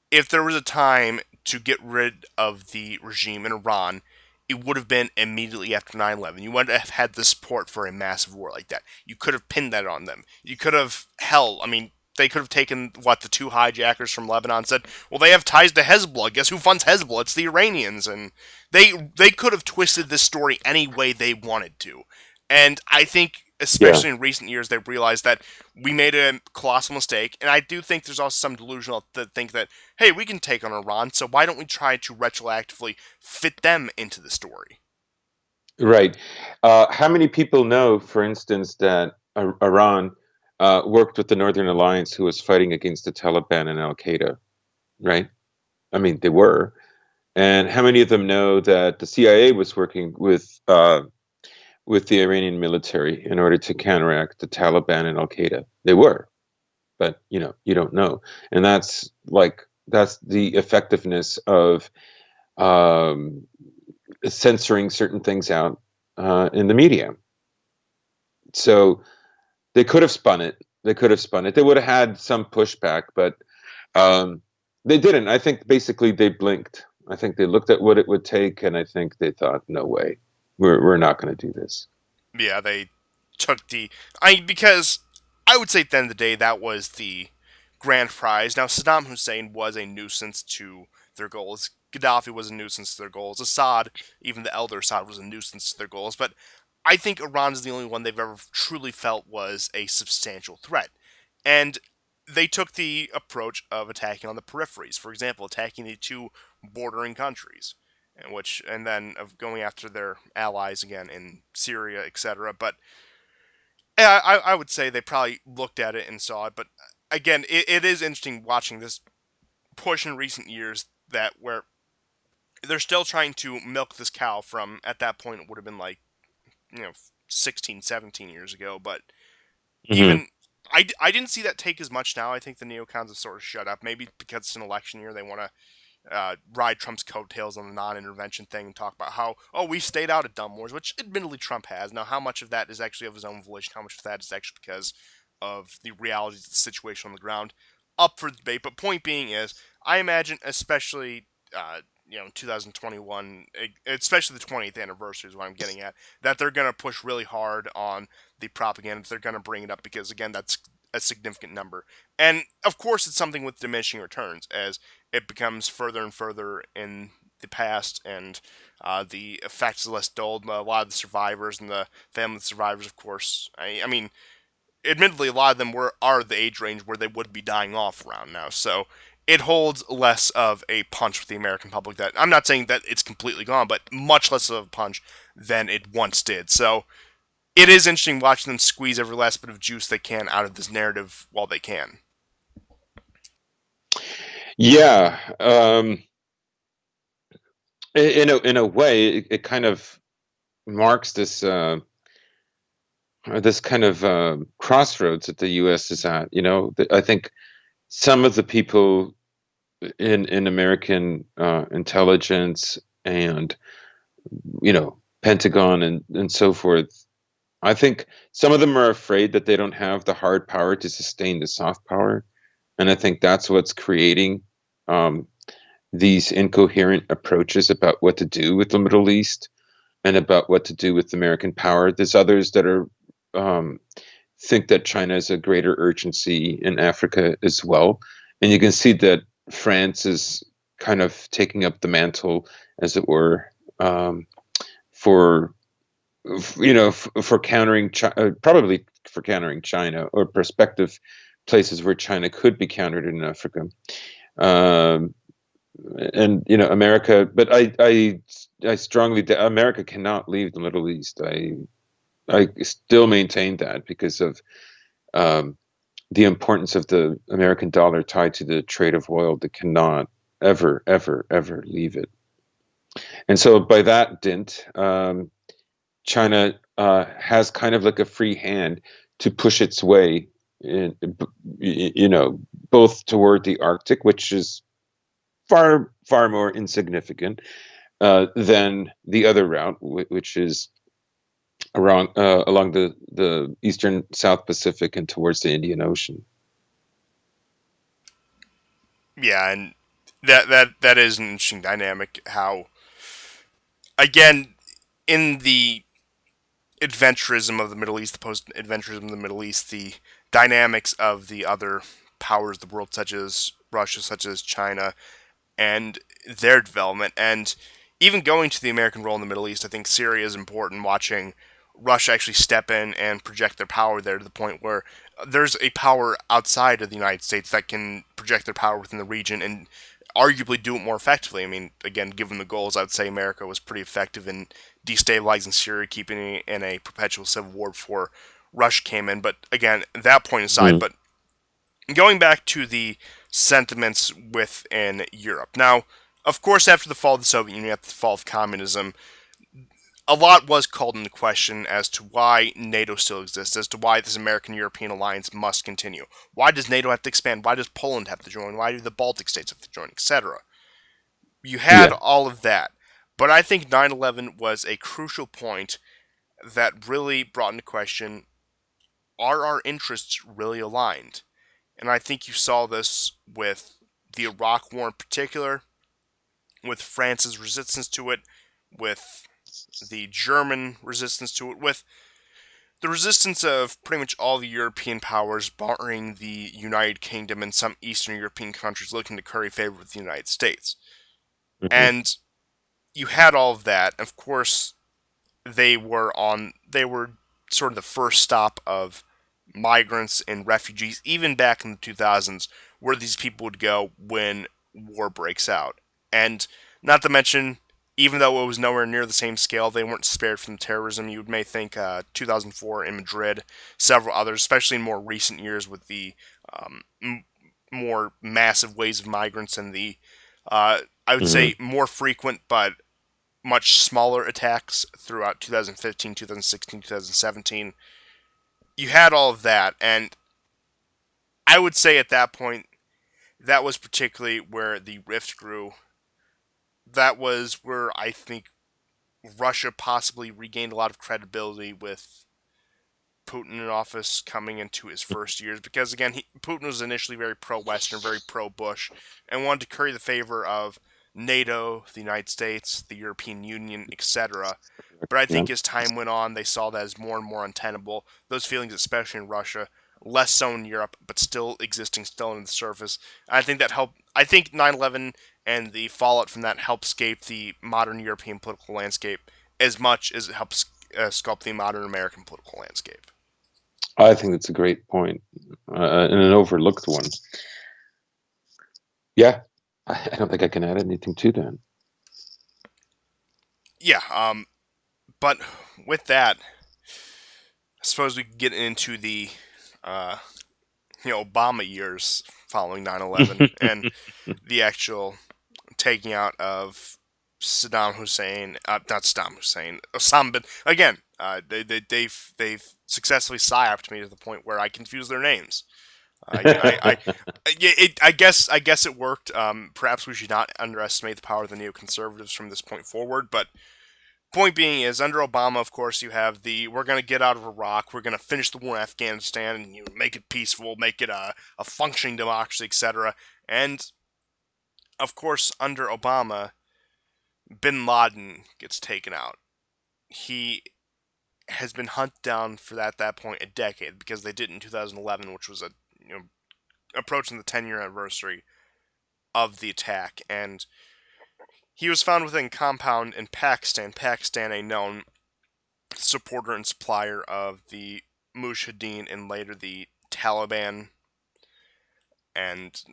if there was a time to get rid of the regime in Iran, it would have been immediately after 9/11. You wouldn't have had the support for a massive war like that. You could have pinned that on them. You could have, hell, I mean, they could have taken, what, the two hijackers from Lebanon said, well, they have ties to Hezbollah. Guess who funds Hezbollah? It's the Iranians. And they could have twisted this story any way they wanted to. And I think, Yeah. especially in recent years, they realized that we made a colossal mistake. And I do think there's also some delusional that think that, hey, we can take on Iran, so why don't we try to retroactively fit them into the story? Right. How many people know, for instance, that Iran worked with the Northern Alliance, who was fighting against the Taliban and Al Qaeda? Right. I mean, they were. And how many of them know that the CIA was working with the Iranian military in order to counteract the Taliban and Al Qaeda? They were, but you don't know, and that's the effectiveness of um, censoring certain things out in the media. So they could have spun it. They could have spun it. They would have had some pushback, but um, they didn't. I think basically they blinked. I think they looked at what it would take, and I think they thought, "No way, we're not going to do this." Yeah, they took the because I would say at the end of the day that was the grand prize. Now Saddam Hussein was a nuisance to their goals. Gaddafi was a nuisance to their goals. Assad, even the elder Assad, was a nuisance to their goals. But I think Iran is the only one they've ever truly felt was a substantial threat. And they took the approach of attacking on the peripheries. For example, attacking the two bordering countries, and then of going after their allies again in Syria, etc. But yeah, I would say they probably looked at it and saw it. But again, it is interesting watching this push in recent years that where they're still trying to milk this cow from at that point it would have been like 16, 17 years ago. But Hmm. even I didn't see that take as much now. I think the neocons have sort of shut up. Maybe because it's an election year, they want to ride Trump's coattails on the non-intervention thing and talk about how, oh, we stayed out of dumb wars, which admittedly Trump has. Now, how much of that is actually of his own volition? How much of that is actually because of the realities of the situation on the ground? Up for debate. But point being is, I imagine, especially 2021, especially the 20th anniversary is what I'm getting at, that they're going to push really hard on the propaganda. They're going to bring it up because again, that's a significant number. And of course, it's something with diminishing returns as it becomes further and further in the past, and the effects are less dulled. A lot of the survivors and the family of the survivors, of course. I mean, admittedly, a lot of them are the age range where they would be dying off around now. So it holds less of a punch with the American public. That I'm not saying that it's completely gone, but much less of a punch than it once did. So it is interesting watching them squeeze every last bit of juice they can out of this narrative while they can. Yeah. In a way, it kind of marks this kind of crossroads that the U.S. is at. I think some of the people in American intelligence and Pentagon and so forth. I think some of them are afraid that they don't have the hard power to sustain the soft power, and I think that's what's creating um, these incoherent approaches about what to do with the Middle East and about what to do with American power. There's others that are um, think that China has a greater urgency in Africa as well, and you can see that France is kind of taking up the mantle, as it were, um, for for countering probably for countering China or prospective places where China could be countered in Africa. Um, and America, but I strongly America cannot leave the Middle East. I still maintain that because of um, the importance of the American dollar tied to the trade of oil. That cannot ever, ever, ever leave it. And so by that dint, China has kind of like a free hand to push its way, in, both toward the Arctic, which is far, far more insignificant than the other route, which is along the eastern South Pacific and towards the Indian Ocean. Yeah, and that is an interesting dynamic. How again in the adventurism of the Middle East, the post-adventurism of the Middle East, the dynamics of the other powers of the world, such as Russia, such as China, and their development, and even going to the American role in the Middle East, I think Syria is important. Watching Russia actually step in and project their power there to the point where there's a power outside of the United States that can project their power within the region and arguably do it more effectively. I mean, again, given the goals, I would say America was pretty effective in destabilizing Syria, keeping it in a perpetual civil war before Russia came in. But again, that point aside, Mm. but going back to the sentiments within Europe. Now, of course, after the fall of the Soviet Union, after the fall of communism, a lot was called into question as to why NATO still exists, as to why this American European alliance must continue. Why does NATO have to expand? Why does Poland have to join? Why do the Baltic states have to join, etc.? You had Yeah. all of that. But I think 9/11 was a crucial point that really brought into question, are our interests really aligned? And I think you saw this with the Iraq War in particular, with France's resistance to it, with the German resistance to it, with the resistance of pretty much all the European powers, barring the United Kingdom and some Eastern European countries looking to curry favor with the United States. Hmm. And you had all of that. Of course, they were sort of the first stop of migrants and refugees, even back in the 2000s, where these people would go when war breaks out. And not to mention, even though it was nowhere near the same scale, they weren't spared from terrorism. You may think 2004 in Madrid, several others, especially in more recent years with the more massive waves of migrants and the, I would Hmm. say, more frequent but much smaller attacks throughout 2015, 2016, 2017. You had all of that, and I would say at that point, that was particularly where the rift grew. That was where I think Russia possibly regained a lot of credibility with Putin in office coming into his first years, because again, Putin was initially very pro-Western, very pro-Bush, and wanted to curry the favor of NATO, the United States, the European Union, etc. But I Yeah, think as time went on, they saw that as more and more untenable. Those feelings, especially in Russia, less so in Europe, but still existing, still on the surface. I think that helped. I think 9/11 and the fallout from that helped scape the modern European political landscape as much as it helps sculpt the modern American political landscape. I think that's a great point, and an overlooked one. Yeah, I don't think I can add anything to that. Yeah. But with that, I suppose we could get into the uh, Obama years following 9/11 and the actual taking out of Saddam Hussein, not Saddam Hussein, Osama bin. Again, they've successfully psyoped me to the point where I confuse their names. Yeah, I guess it worked. Perhaps we should not underestimate the power of the neoconservatives from this point forward. But point being is, under Obama, of course, you have the we're going to get out of Iraq, we're going to finish the war in Afghanistan, and make it peaceful, make it a functioning democracy, etc. And of course, under Obama, Bin Laden gets taken out. He has been hunted down for that point a decade, because they did it in 2011, which was approaching the 10-year anniversary of the attack, and he was found within a compound in Pakistan. Pakistan, a known supporter and supplier of the Mujahideen and later the Taliban, and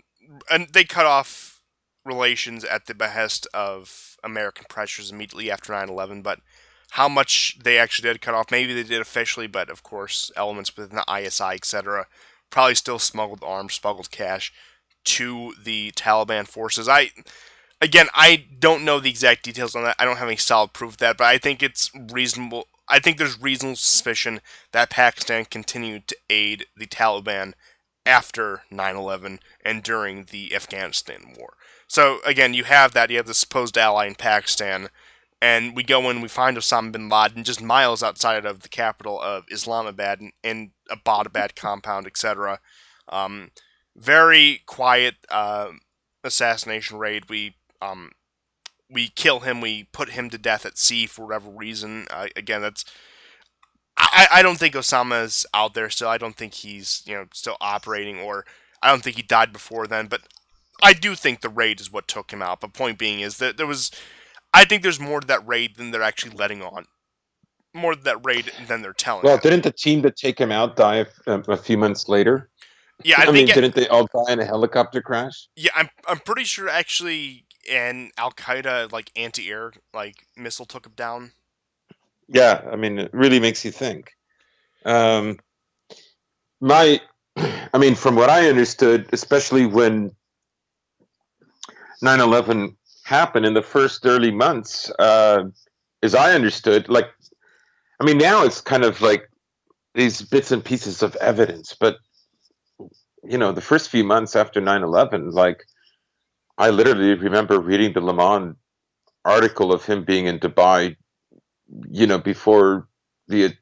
they cut off relations at the behest of American pressures immediately after 9/11. But how much they actually did cut off, maybe they did officially, but of course, elements within the ISI, etc., probably still smuggled arms, smuggled cash to the Taliban forces. I don't know the exact details on that. I don't have any solid proof of that, but I think it's reasonable. I think there's reasonable suspicion that Pakistan continued to aid the Taliban after 9/11 and during the Afghanistan war. So again, you have that. You have the supposed ally in Pakistan, and we go in. We find Osama bin Laden just miles outside of the capital of Islamabad in a Abbottabad compound, etc. Um, Very quiet assassination raid. We kill him. We put him to death at sea for whatever reason. Again, that's I don't think Osama's out there still. I don't think he's still operating, or I don't think he died before then. But I do think the raid is what took him out. But point being is that I think there's more to that raid than they're actually letting on. More to that raid than they're telling Well, us. didn't the team that take him out die a few months later? Yeah, I I think mean, didn't they all die in a helicopter crash? yeah, I'm pretty sure actually an Al Qaeda like anti-air like missile took him down. Yeah, I mean, it really makes you think. Um, my, I mean, from what I understood, especially when 9/11 happened in the first early months, as I understood, like, I mean, now it's kind of like these bits and pieces of evidence, but the first few months after 9/11, like, I literally remember reading the Le Monde article of him being in Dubai, before the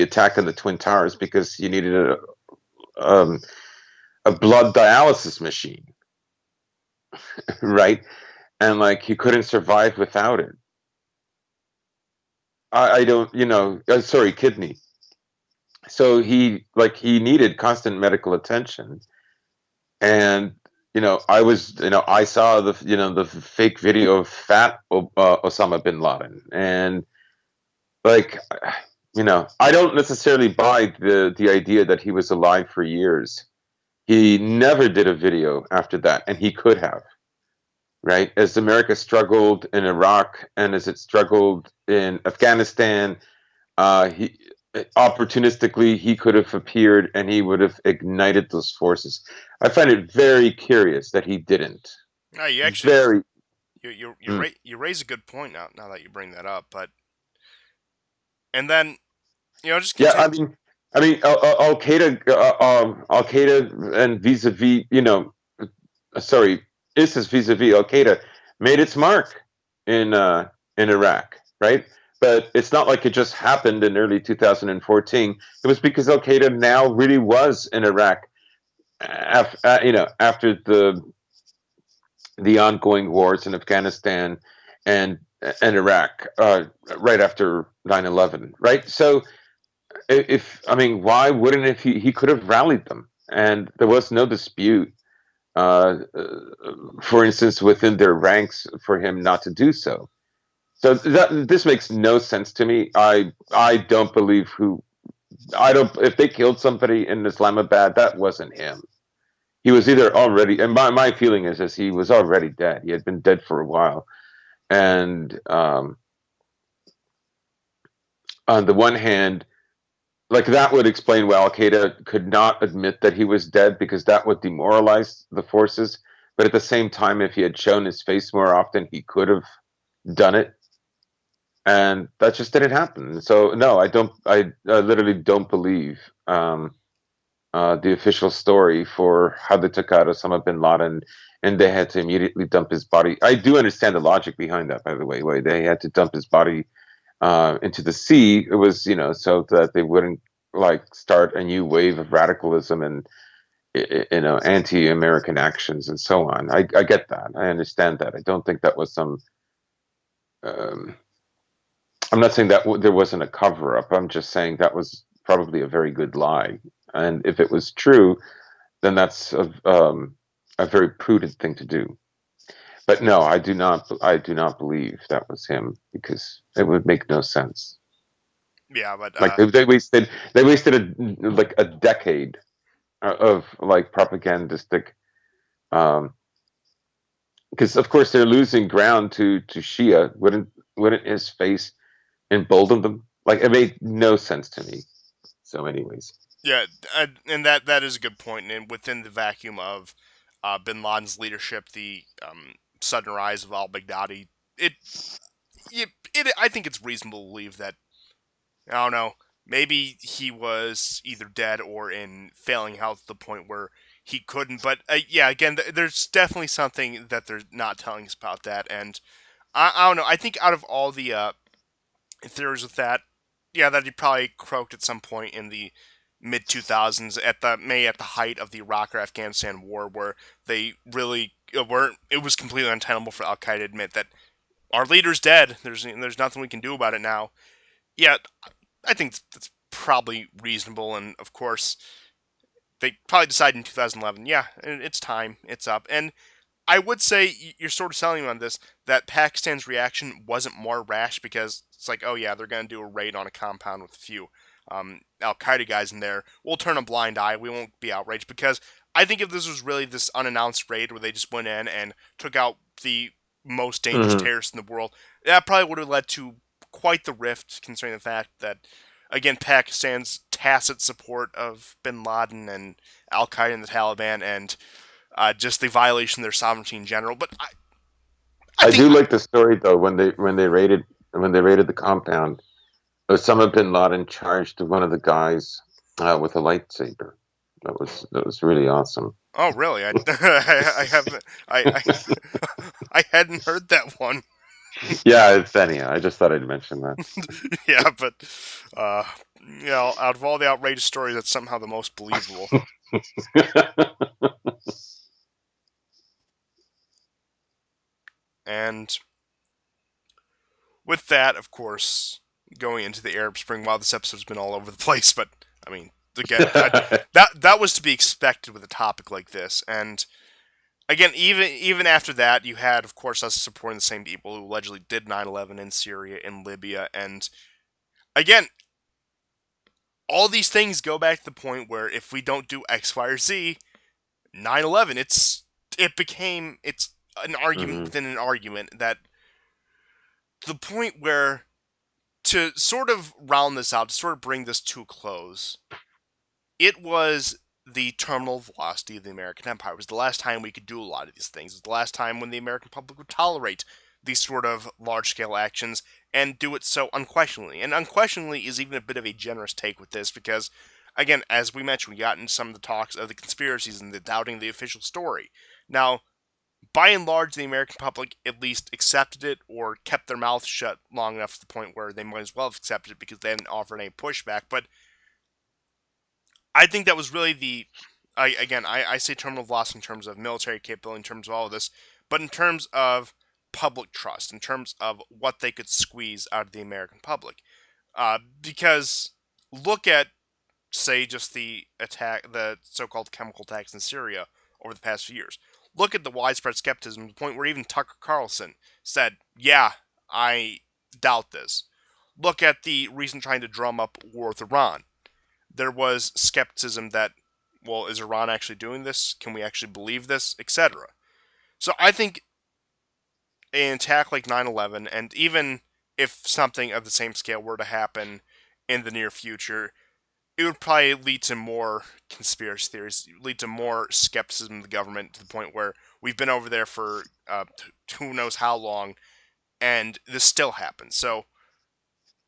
attack on the Twin Towers, because he needed um, a blood dialysis machine, right? And like he couldn't survive without it. I don't, sorry, kidney. So he needed constant medical attention, and I saw the fake video of fat Osama bin Laden, and like I don't necessarily buy the idea that he was alive for years. He never did a video after that, and he could have, right? As America struggled in Iraq and as it struggled in Afghanistan, he opportunistically he could have appeared and he would have ignited those forces. I find it very curious that he didn't. No, you actually Very. Mm. you raise a good point now that you bring that up. But and then just Yeah, continue. Al Qaeda and vis-a-vis, sorry, ISIS vis-a-vis Al Qaeda made its mark in Iraq, right? But it's not like it just happened in early 2014. It was because Al Qaeda now really was in Iraq, after the ongoing wars in Afghanistan and Iraq, right after 9/11, right? So if I mean, why wouldn't if he could have rallied them, and there was no dispute, for instance, within their ranks for him not to do so. So this makes no sense to me. I don't believe who I don't if they killed somebody in Islamabad, that wasn't him. He was either already, and my feeling is he was already dead. He had been dead for a while, and on the one hand, like that would explain why Al Qaeda could not admit that he was dead because that would demoralize the forces. But at the same time, if he had shown his face more often, he could have done it, and that just didn't happen. So no, I don't. I literally don't believe the official story for how they took out Osama bin Laden, and they had to immediately dump his body. I do understand the logic behind that, by the way. Why they had to dump his body into the sea. It was, so that they wouldn't like start a new wave of radicalism and anti-American actions and so on. I get that. I understand that. I don't think that was some. Um, I'm not saying that there wasn't a cover up. I'm just saying that was probably a very good lie. And if it was true, then that's a very prudent thing to do. But no, I do not. I do not believe that was him because it would make no sense. Yeah, but Like they wasted a decade of like propagandistic, um because of course they're losing ground to Shia. Wouldn't his face embolden them? Like it made no sense to me. So anyways. yeah, and that is a good point. And within the vacuum of Bin Laden's leadership, the sudden rise of Al Baghdadi, it, I think it's reasonable to believe that I don't know. Maybe he was either dead or in failing health to the point where he couldn't. But yeah, again, there's definitely something that they're not telling us about that. And I don't know. I think out of all the theories with that, yeah, that he probably croaked at some point in the mid 2000s at the height of the Iraq or Afghanistan war, where they really were. It was completely untenable for Al Qaeda to admit that our leader's dead. There's nothing we can do about it now. Yeah, I think that's probably reasonable, and of course, they probably decided in 2011, yeah, it's time, it's up. And I would say you're sort of selling me on this that Pakistan's reaction wasn't more rash because it's like, oh yeah, they're going to do a raid on a compound with a few Al Qaeda guys in there. We'll turn a blind eye. We won't be outraged because I think if this was really this unannounced raid where they just went in and took out the most dangerous Hmm. terrorists in the world, that probably would have led to quite the rift, considering the fact that again Pakistan's tacit support of Bin Laden and Al Qaeda and the Taliban and just the violation of their sovereignty in general. But I I think, do like the story though when they raided the compound. Osama bin Laden charged one of the guys with a lightsaber. That was really awesome. oh really? I haven't, I hadn't heard that one. Yeah, it's anyhow. I just thought I'd mention that. Yeah, but uh, out of all the outrageous stories, that's somehow the most believable. And with that, of course, going into the Arab Spring. Wow, this episode's been all over the place, but I mean, again, that was to be expected with a topic like this. And again, even after that, you had, of course, us supporting the same people who allegedly did 9/11 in Syria, in Libya, and again, all these things go back to the point where if we don't do X, Y, or Z, 9/11, it's an argument Hmm. within an argument that to the point where to sort of round this out, to sort of bring this to a close, it was the terminal velocity of the American Empire. It was the last time we could do a lot of these things. It was the last time when the American public would tolerate these sort of large scale actions and do it so unquestioningly. And unquestioningly is even a bit of a generous take with this because, again, as we mentioned, we got into some of the talks of the conspiracies and the doubting the official story. Now, by and large, the American public at least accepted it or kept their mouth shut long enough to the point where they might as well have accepted it because they hadn't offered any pushback. But I think that was really I say terminal velocity in terms of military capability, in terms of all of this, but in terms of public trust, in terms of what they could squeeze out of the American public. Because look at, say, just the so-called chemical attacks in Syria over the past few years. Look at the widespread skepticism to the point where even Tucker Carlson said, "Yeah, I doubt this." Look at the recent trying to drum up war with Iran. There was skepticism that, well, is Iran actually doing this? Can we actually believe this? Etc. So I think an attack like 9/11, and even if something of the same scale were to happen in the near future, it would probably lead to more conspiracy theories, lead to more skepticism of the government to the point where we've been over there for who knows how long, and this still happens. So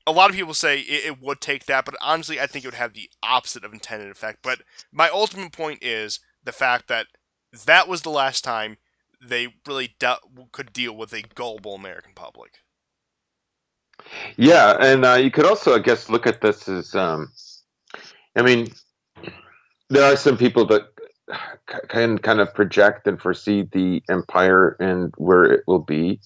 a lot of people say it would take that, but honestly, I think it would have the opposite of intended effect. But my ultimate point is the fact that that was the last time they really could deal with a gullible American public. Yeah, and you could also, I guess, look at this as, I mean, there are some people that can kind of project and foresee the empire and where it will be,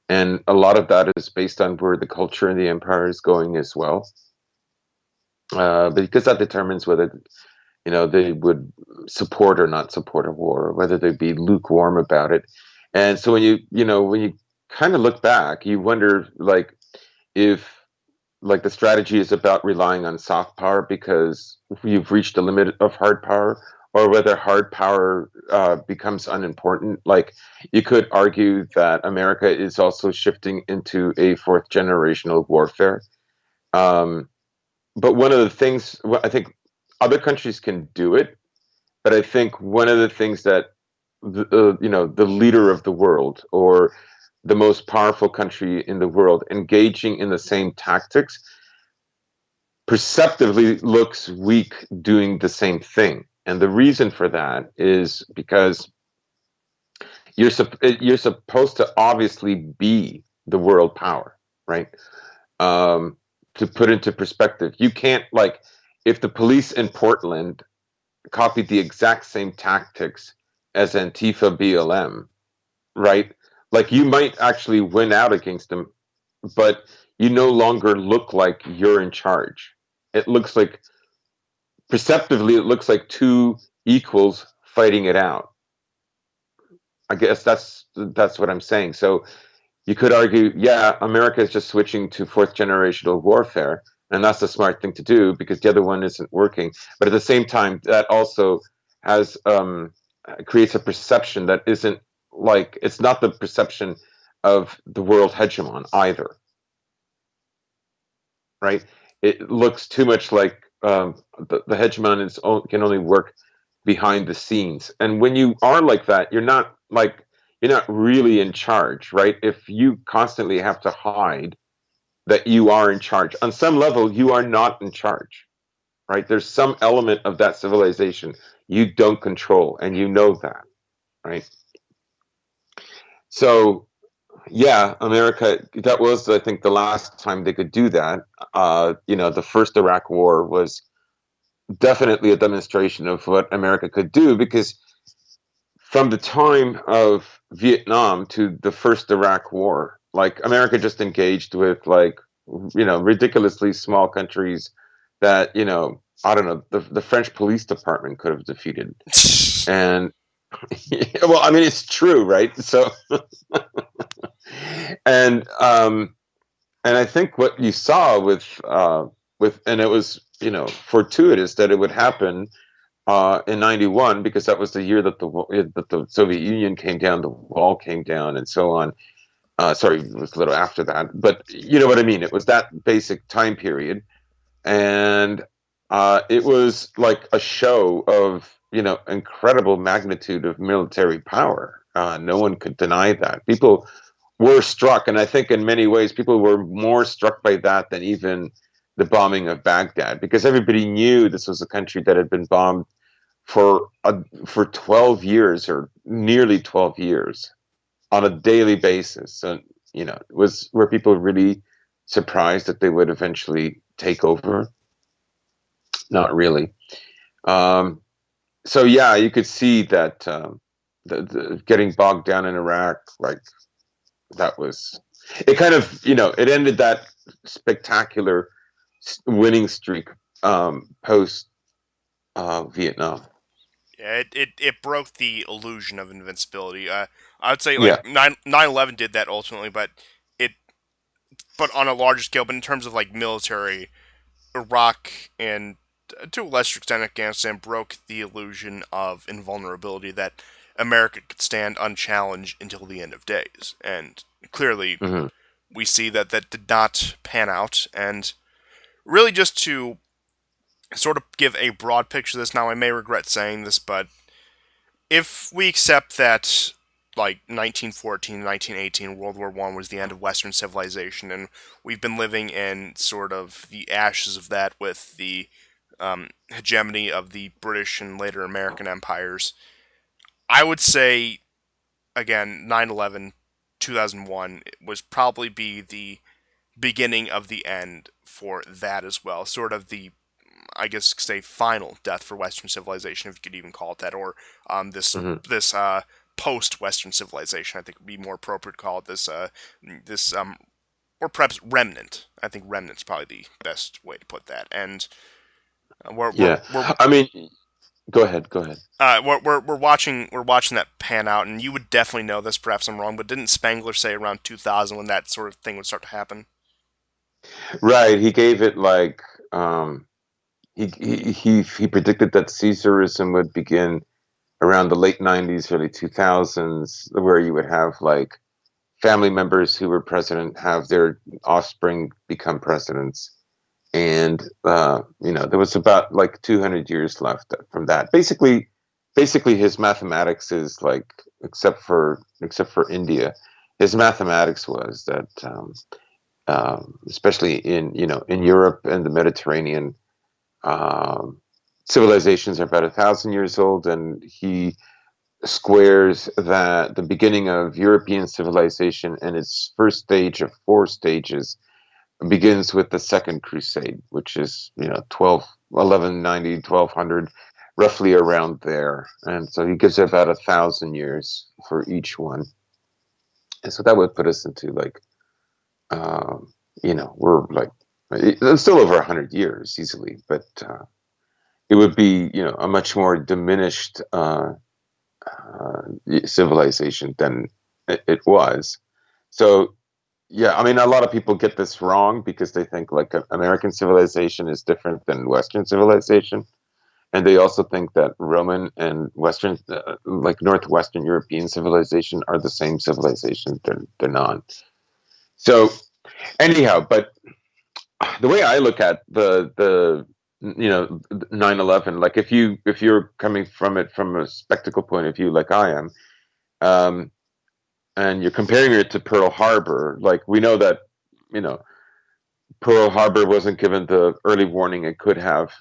and a lot of that is based on where the culture in the empire is going as well, because that determines whether they would support or not support a war, or whether they'd be lukewarm about it. And so when you kind of look back, you wonder like if like the strategy is about relying on soft power because you've reached the limit of hard power, or whether hard power becomes unimportant. Like you could argue that America is also shifting into a fourth generational warfare. Um, but one of the things, well, I think other countries can do it, but I think one of the things that the leader of the world or the most powerful country in the world engaging in the same tactics perceptively looks weak doing the same thing. And the reason for that is because you're supposed to obviously be the world power, right? Um, to put into perspective, you can't like if the police in Portland copied the exact same tactics as Antifa BLM, right? Like you might actually win out against them, but you no longer look like you're in charge. It looks like perceptively it looks like two equals fighting it out. I guess that's what I'm saying. So you could argue, yeah, America is just switching to fourth generational warfare, and that's the smart thing to do because the other one isn't working. But at the same time, that also has creates a perception that isn't like it's not the perception of the world hegemon either, right? It looks too much like the hegemon can only work behind the scenes, and when you are like that, you're not really in charge, right? If you constantly have to hide that you are in charge, on some level, you are not in charge, right? There's some element of that civilization you don't control, and you know that, right? So yeah, America, that was, I think, the last time they could do that. The first Iraq War was definitely a demonstration of what America could do because from the time of Vietnam to the first Iraq War, like America just engaged with like, ridiculously small countries that, I don't know, the French police department could have defeated. And well, I mean, it's true, right? So, and um, and I think what you saw with, and it was, fortuitous that it would happen in '91, because that was the year that the Soviet Union came down, the wall came down, and so on. Sorry, it was a little after that, but you know what I mean. It was that basic time period, and it was like a show of, incredible magnitude of military power. No one could deny that. People were struck, and I think in many ways people were more struck by that than even the bombing of Baghdad, because everybody knew this was a country that had been bombed for 12 years, or nearly 12 years, on a daily basis. So, were people really surprised that they would eventually take over? Not really. Um, so yeah, you could see that, the getting bogged down in Iraq, like, that was it. Kind of, it ended that spectacular winning streak, post Vietnam. Yeah, it broke the illusion of invincibility. I would say like Yeah. 9/11 did that ultimately, it but on a larger scale. But in terms of like military, Iraq and to a lesser extent Afghanistan broke the illusion of invulnerability that America could stand unchallenged until the end of days. And clearly, Hmm. we see that that did not pan out. And really, just to sort of give a broad picture of this, now I may regret saying this, but if we accept that like 1914 1918 World War I was the end of Western civilization, and we've been living in sort of the ashes of that with the hegemony of the British and later American empires, I would say, again, 9/11, 2001 was probably be the beginning of the end for that as well. Sort of the, I guess, say final death for Western civilization, if you could even call it that, or Hmm. this post-Western civilization. I think would be more appropriate to call it this or perhaps remnant. I think remnant's probably the best way to put that. And Yeah. I mean, go ahead. Go ahead. we're watching that pan out, and you would definitely know this. Perhaps I'm wrong, but didn't Spangler say around 2000 when that sort of thing would start to happen? Right. He gave it like, um, he predicted that Caesarism would begin around the late '90s, early 2000s, where you would have like family members who were president have their offspring become presidents, and there was about like 200 years left from that. Basically, his mathematics is like, except for India, his mathematics was that, especially in Europe and the Mediterranean, um, civilizations are about 1,000 years old, and he squares that the beginning of European civilization and its first stage of four stages begins with the Second Crusade, which is 1190, 1200, roughly around there. And so he gives it about 1,000 years for each one, and so that would put us into like, we're like, it's still over 100 years easily, but it would be, a much more diminished, uh, civilization than it was. So yeah, I mean, a lot of people get this wrong because they think like, American civilization is different than Western civilization, and they also think that Roman and Western, like Northwestern European civilization, are the same civilization. They're not. So anyhow, but the way I look at the 9/11, like, if you're coming from it from a spectacle point of view, like I am, um, and you're comparing it to Pearl Harbor, like, we know that, you know Pearl Harbor wasn't given the early warning it could have,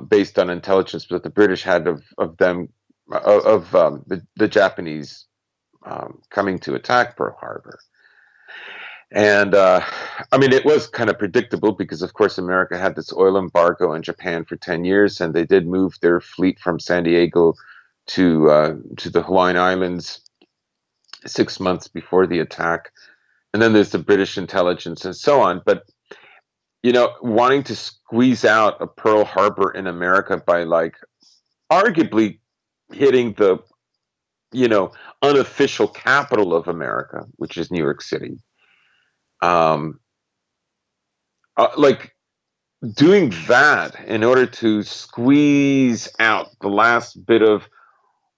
based on intelligence that the British had of them, the Japanese, coming to attack Pearl Harbor. And I mean, it was kind of predictable because, of course, America had this oil embargo on Japan for 10 years, and they did move their fleet from San Diego to the Hawaiian Islands 6 months before the attack. And then there's the British intelligence and so on. But wanting to squeeze out a Pearl Harbor in America by like arguably hitting the you know unofficial capital of America, which is New York City. Um, like doing that in order to squeeze out the last bit of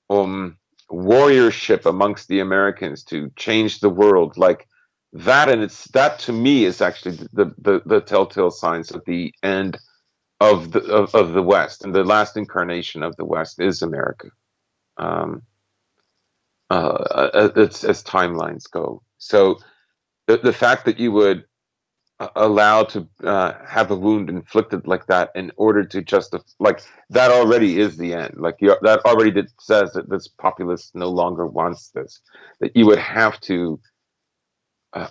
um, warriorship amongst the Americans to change the world, like that, and that to me is actually the telltale signs of the end of the West, and the last incarnation of the West is America. Um, as timelines go, so the fact that you would allow to have a wound inflicted like that in order to justify, like, that already is the end, like that already says that this populace no longer wants this, that you would have to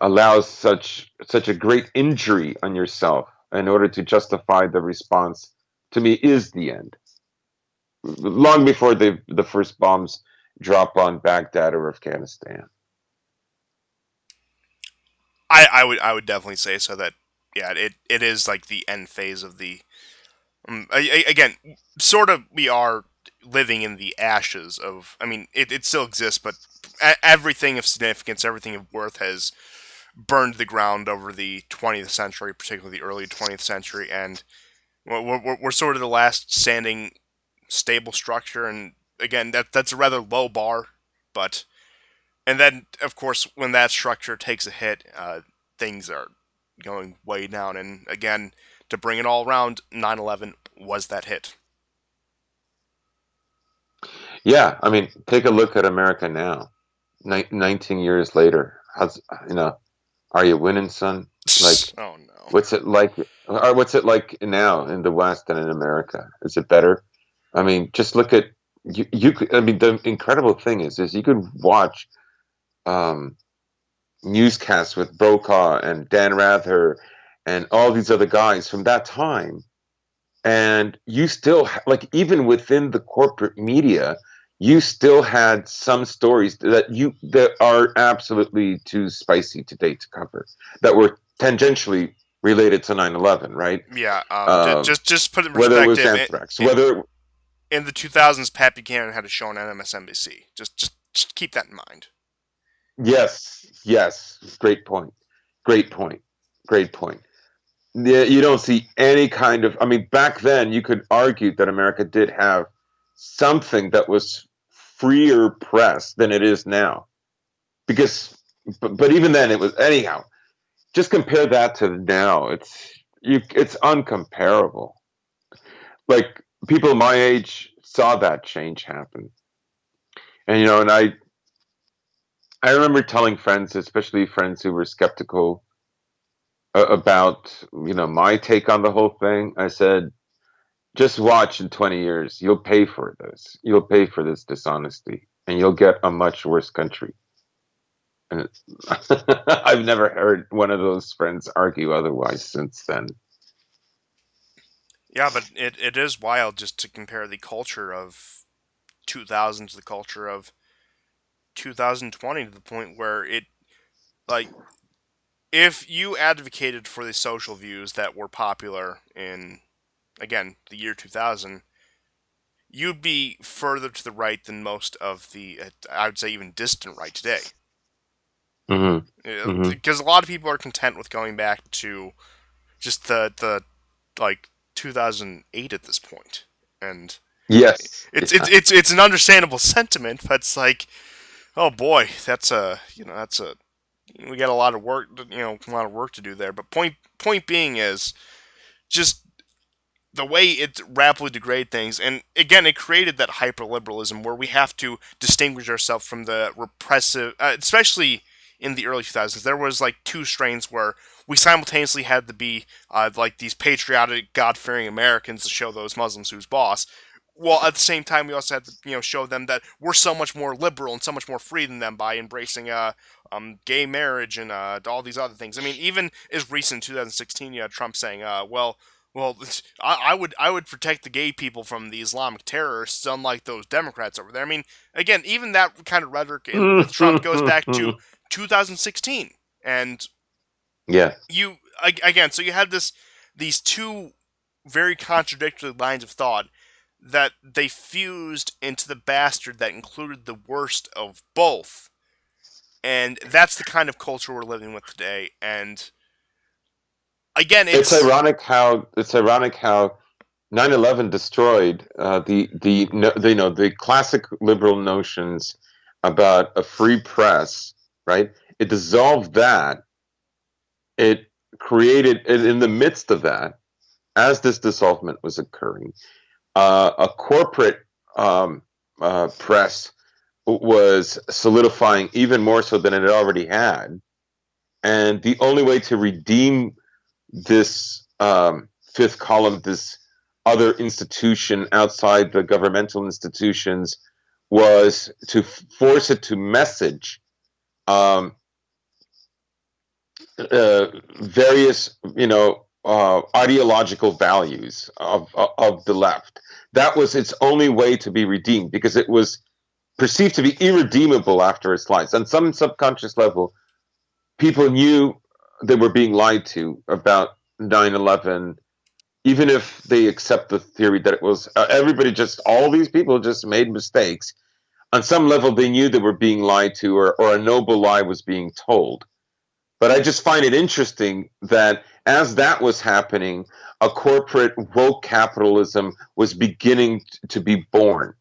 allow such a great injury on yourself in order to justify the response, to me, is the end, long before the first bombs drop on Baghdad or Afghanistan. I would definitely say so. That yeah, it is like the end phase of the. Again, sort of, we are living in the ashes of. I mean, it still exists, but everything of significance, everything of worth has burned to the ground over the 20th century, particularly the early 20th century, and we're sort of the last standing stable structure. And again, that's a rather low bar, but and then of course when that structure takes a hit, things are going way down. And again, to bring it all around, 9/11 was that hit. Yeah, I mean, take a look at America now, 19 years later. How's are you winning, son? Like, Oh no. what's it like? Or what's it like now in the West and in America? Is it better? I mean, just look at you. You could, I mean, the incredible thing is you could watch um, newscasts with Brokaw and Dan Rather and all these other guys from that time, and you still like, even within the corporate media, you still had some stories that are absolutely too spicy today to cover, that were tangentially related to 9/11, right? Yeah. uh, Just put it in whether it was perspective. anthrax, whether In the 2000s, Pat Buchanan had a show on MSNBC. Just keep that in mind. yes, yes, great point, great point, great point. Yeah, you don't see any kind of, I mean, back then you could argue that America did have something that was freer press than it is now, because but even then it was, anyhow, just compare that to now, it's uncomparable. Like, people my age saw that change happen, and and I remember telling friends, especially friends who were skeptical about my take on the whole thing. I said, just watch, in 20 years, you'll pay for this. You'll pay for this dishonesty, and you'll get a much worse country. And I've never heard one of those friends argue otherwise since then. Yeah, but it is wild just to compare the culture of 2000 to the culture of 2020, to the point where it, like, if you advocated for the social views that were popular in, again, the year 2000, you'd be further to the right than most of the, I would say, even distant right today. Hmm. Hmm. Because a lot of people are content with going back to just the like 2008 at this point. And Yes. Yeah. it's an understandable sentiment, but it's like, oh boy, that's a we got a lot of work, a lot of work to do there. But point being is just the way it rapidly degrade things. And again, it created that hyper-liberalism where we have to distinguish ourselves from the repressive, especially in the early 2000s. There was like two strains where we simultaneously had to be like these patriotic, God-fearing Americans to show those Muslims who's boss. Well, at the same time, we also had to, show them that we're so much more liberal and so much more free than them by embracing gay marriage and all these other things. I mean, even as recent 2016, you had Trump saying, well, I would protect the gay people from the Islamic terrorists, unlike those Democrats over there. I mean, again, even that kind of rhetoric with Trump goes back to 2016, and Yeah. again, so you had these two very contradictory lines of thought that they fused into the bastard that included the worst of both. And that's the kind of culture we're living with today. And again, It's it's ironic how 9/11 destroyed the classic liberal notions about a free press, right? It dissolved that. It created in the midst of that, as this dissolvement was occurring, a corporate press was solidifying even more so than it already had. And the only way to redeem this fifth column, this other institution outside the governmental institutions, was to force it to message um, various, ideological values of the left. That was its only way to be redeemed because it was perceived to be irredeemable after its lies. On some subconscious level, people knew they were being lied to about 9/11, even if they accept the theory that it was everybody, just all these people just made mistakes. On some level, they knew they were being lied to, or a noble lie was being told. But I just find it interesting that as that was happening, a corporate woke capitalism was beginning to be born.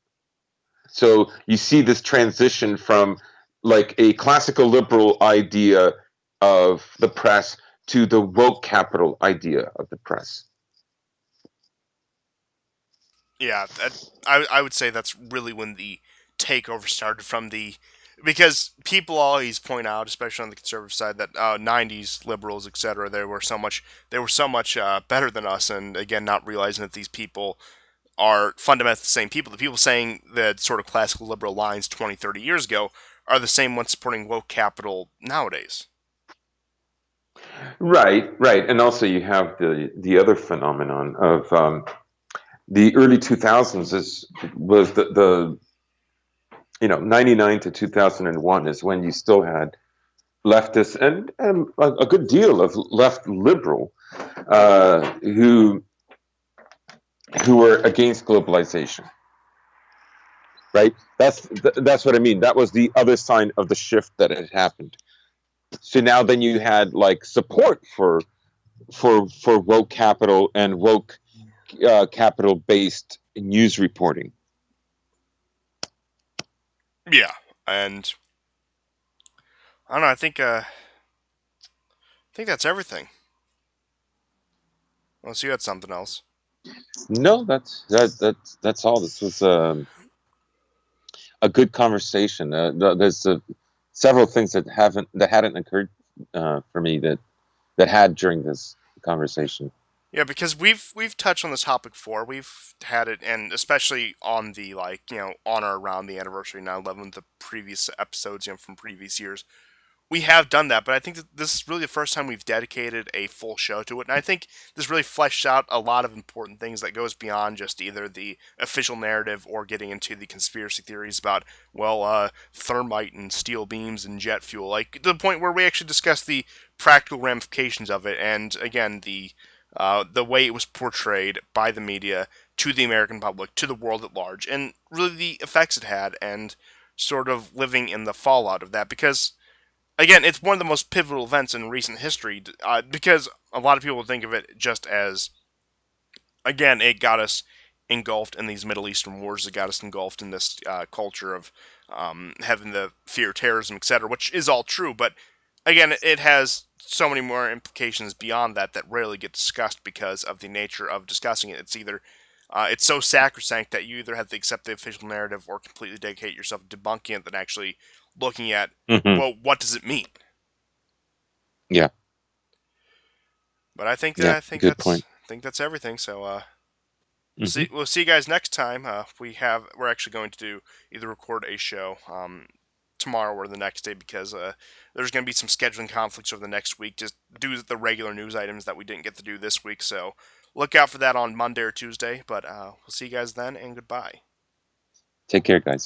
So you see this transition from like a classical liberal idea of the press to the woke capital idea of the press. yeah, I would say that's really when the takeover started from the because people always point out, especially on the conservative side, that '90s liberals, etc., they were so much better than us, and again, not realizing that these people are fundamentally the same people. The people saying that sort of classical liberal lines 20, 30 years ago are the same ones supporting woke capital nowadays. Right, right, and also you have the other phenomenon of the early 2000s was the 99 to 2001 is when you still had leftists and a good deal of left liberal who were against globalization, right? That's what I mean. That was the other sign of the shift that had happened. So now then you had like support for woke capital and woke capital based news reporting. Yeah, and I don't know. I think that's everything. Unless you had something else. No, that's all. This was a good conversation. There's several things that hadn't occurred for me that had during this conversation. Yeah, because we've touched on this topic before. We've had it, and especially on the on or around the anniversary 9/11, the previous episodes from previous years, we have done that. But I think that this is really the first time we've dedicated a full show to it, and I think this really fleshed out a lot of important things that goes beyond just either the official narrative or getting into the conspiracy theories about thermite and steel beams and jet fuel, like to the point where we actually discuss the practical ramifications of it, and again the way it was portrayed by the media to the American public, to the world at large, and really the effects it had, and sort of living in the fallout of that. Because, again, it's one of the most pivotal events in recent history, because a lot of people think of it just as, again, it got us engulfed in these Middle Eastern wars, it got us engulfed in this culture of having the fear of terrorism, etc., which is all true, but again, it has so many more implications beyond that that rarely get discussed because of the nature of discussing it. It's either it's so sacrosanct that you either have to accept the official narrative or completely dedicate yourself to debunking it than actually looking at, Hmm. well, what does it mean? Yeah, But yeah, good point. I think that's everything. So Hmm. we'll see you guys next time. We're actually going to do either record a show tomorrow or the next day because there's going to be some scheduling conflicts over the next week, just due to the regular news items that we didn't get to do this week. So look out for that on Monday or Tuesday. But we'll see you guys then, and goodbye. Take care, guys.